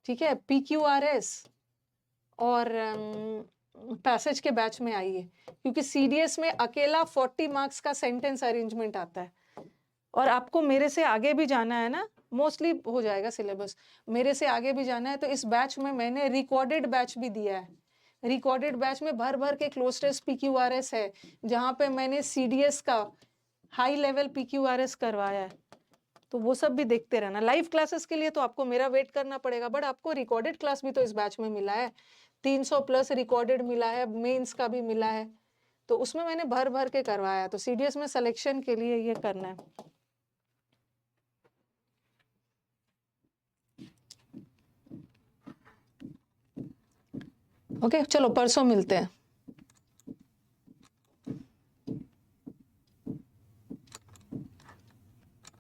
ठीक है, पीक्यूआरएस और पैसेज के बैच में आइए, क्योंकि सीडीएस में अकेला 40 मार्क्स का सेंटेंस अरेंजमेंट आता है। और आपको मेरे से आगे भी जाना है ना, मोस्टली हो जाएगा सिलेबस, मेरे से आगे भी जाना है, तो इस बैच में मैंने रिकॉर्डेड बैच भी दिया है। रिकॉर्डेड बैच में भर भर के क्लोज टेस्ट पीक्यूआरएस है, जहाँ पे मैंने सीडीएस का हाई लेवल पीक्यूआरएस करवाया है। तो वो सब भी देखते रहना। लाइव क्लासेस के लिए तो आपको मेरा वेट करना पड़ेगा, बट आपको रिकॉर्डेड क्लास भी तो इस बैच में मिला है, 300 प्लस रिकॉर्डेड मिला है, मेंस का भी मिला है, तो उसमें मैंने भर भर के करवाया। तो सीडीएस में सिलेक्शन के लिए ये करना है। ओके, चलो परसों मिलते हैं।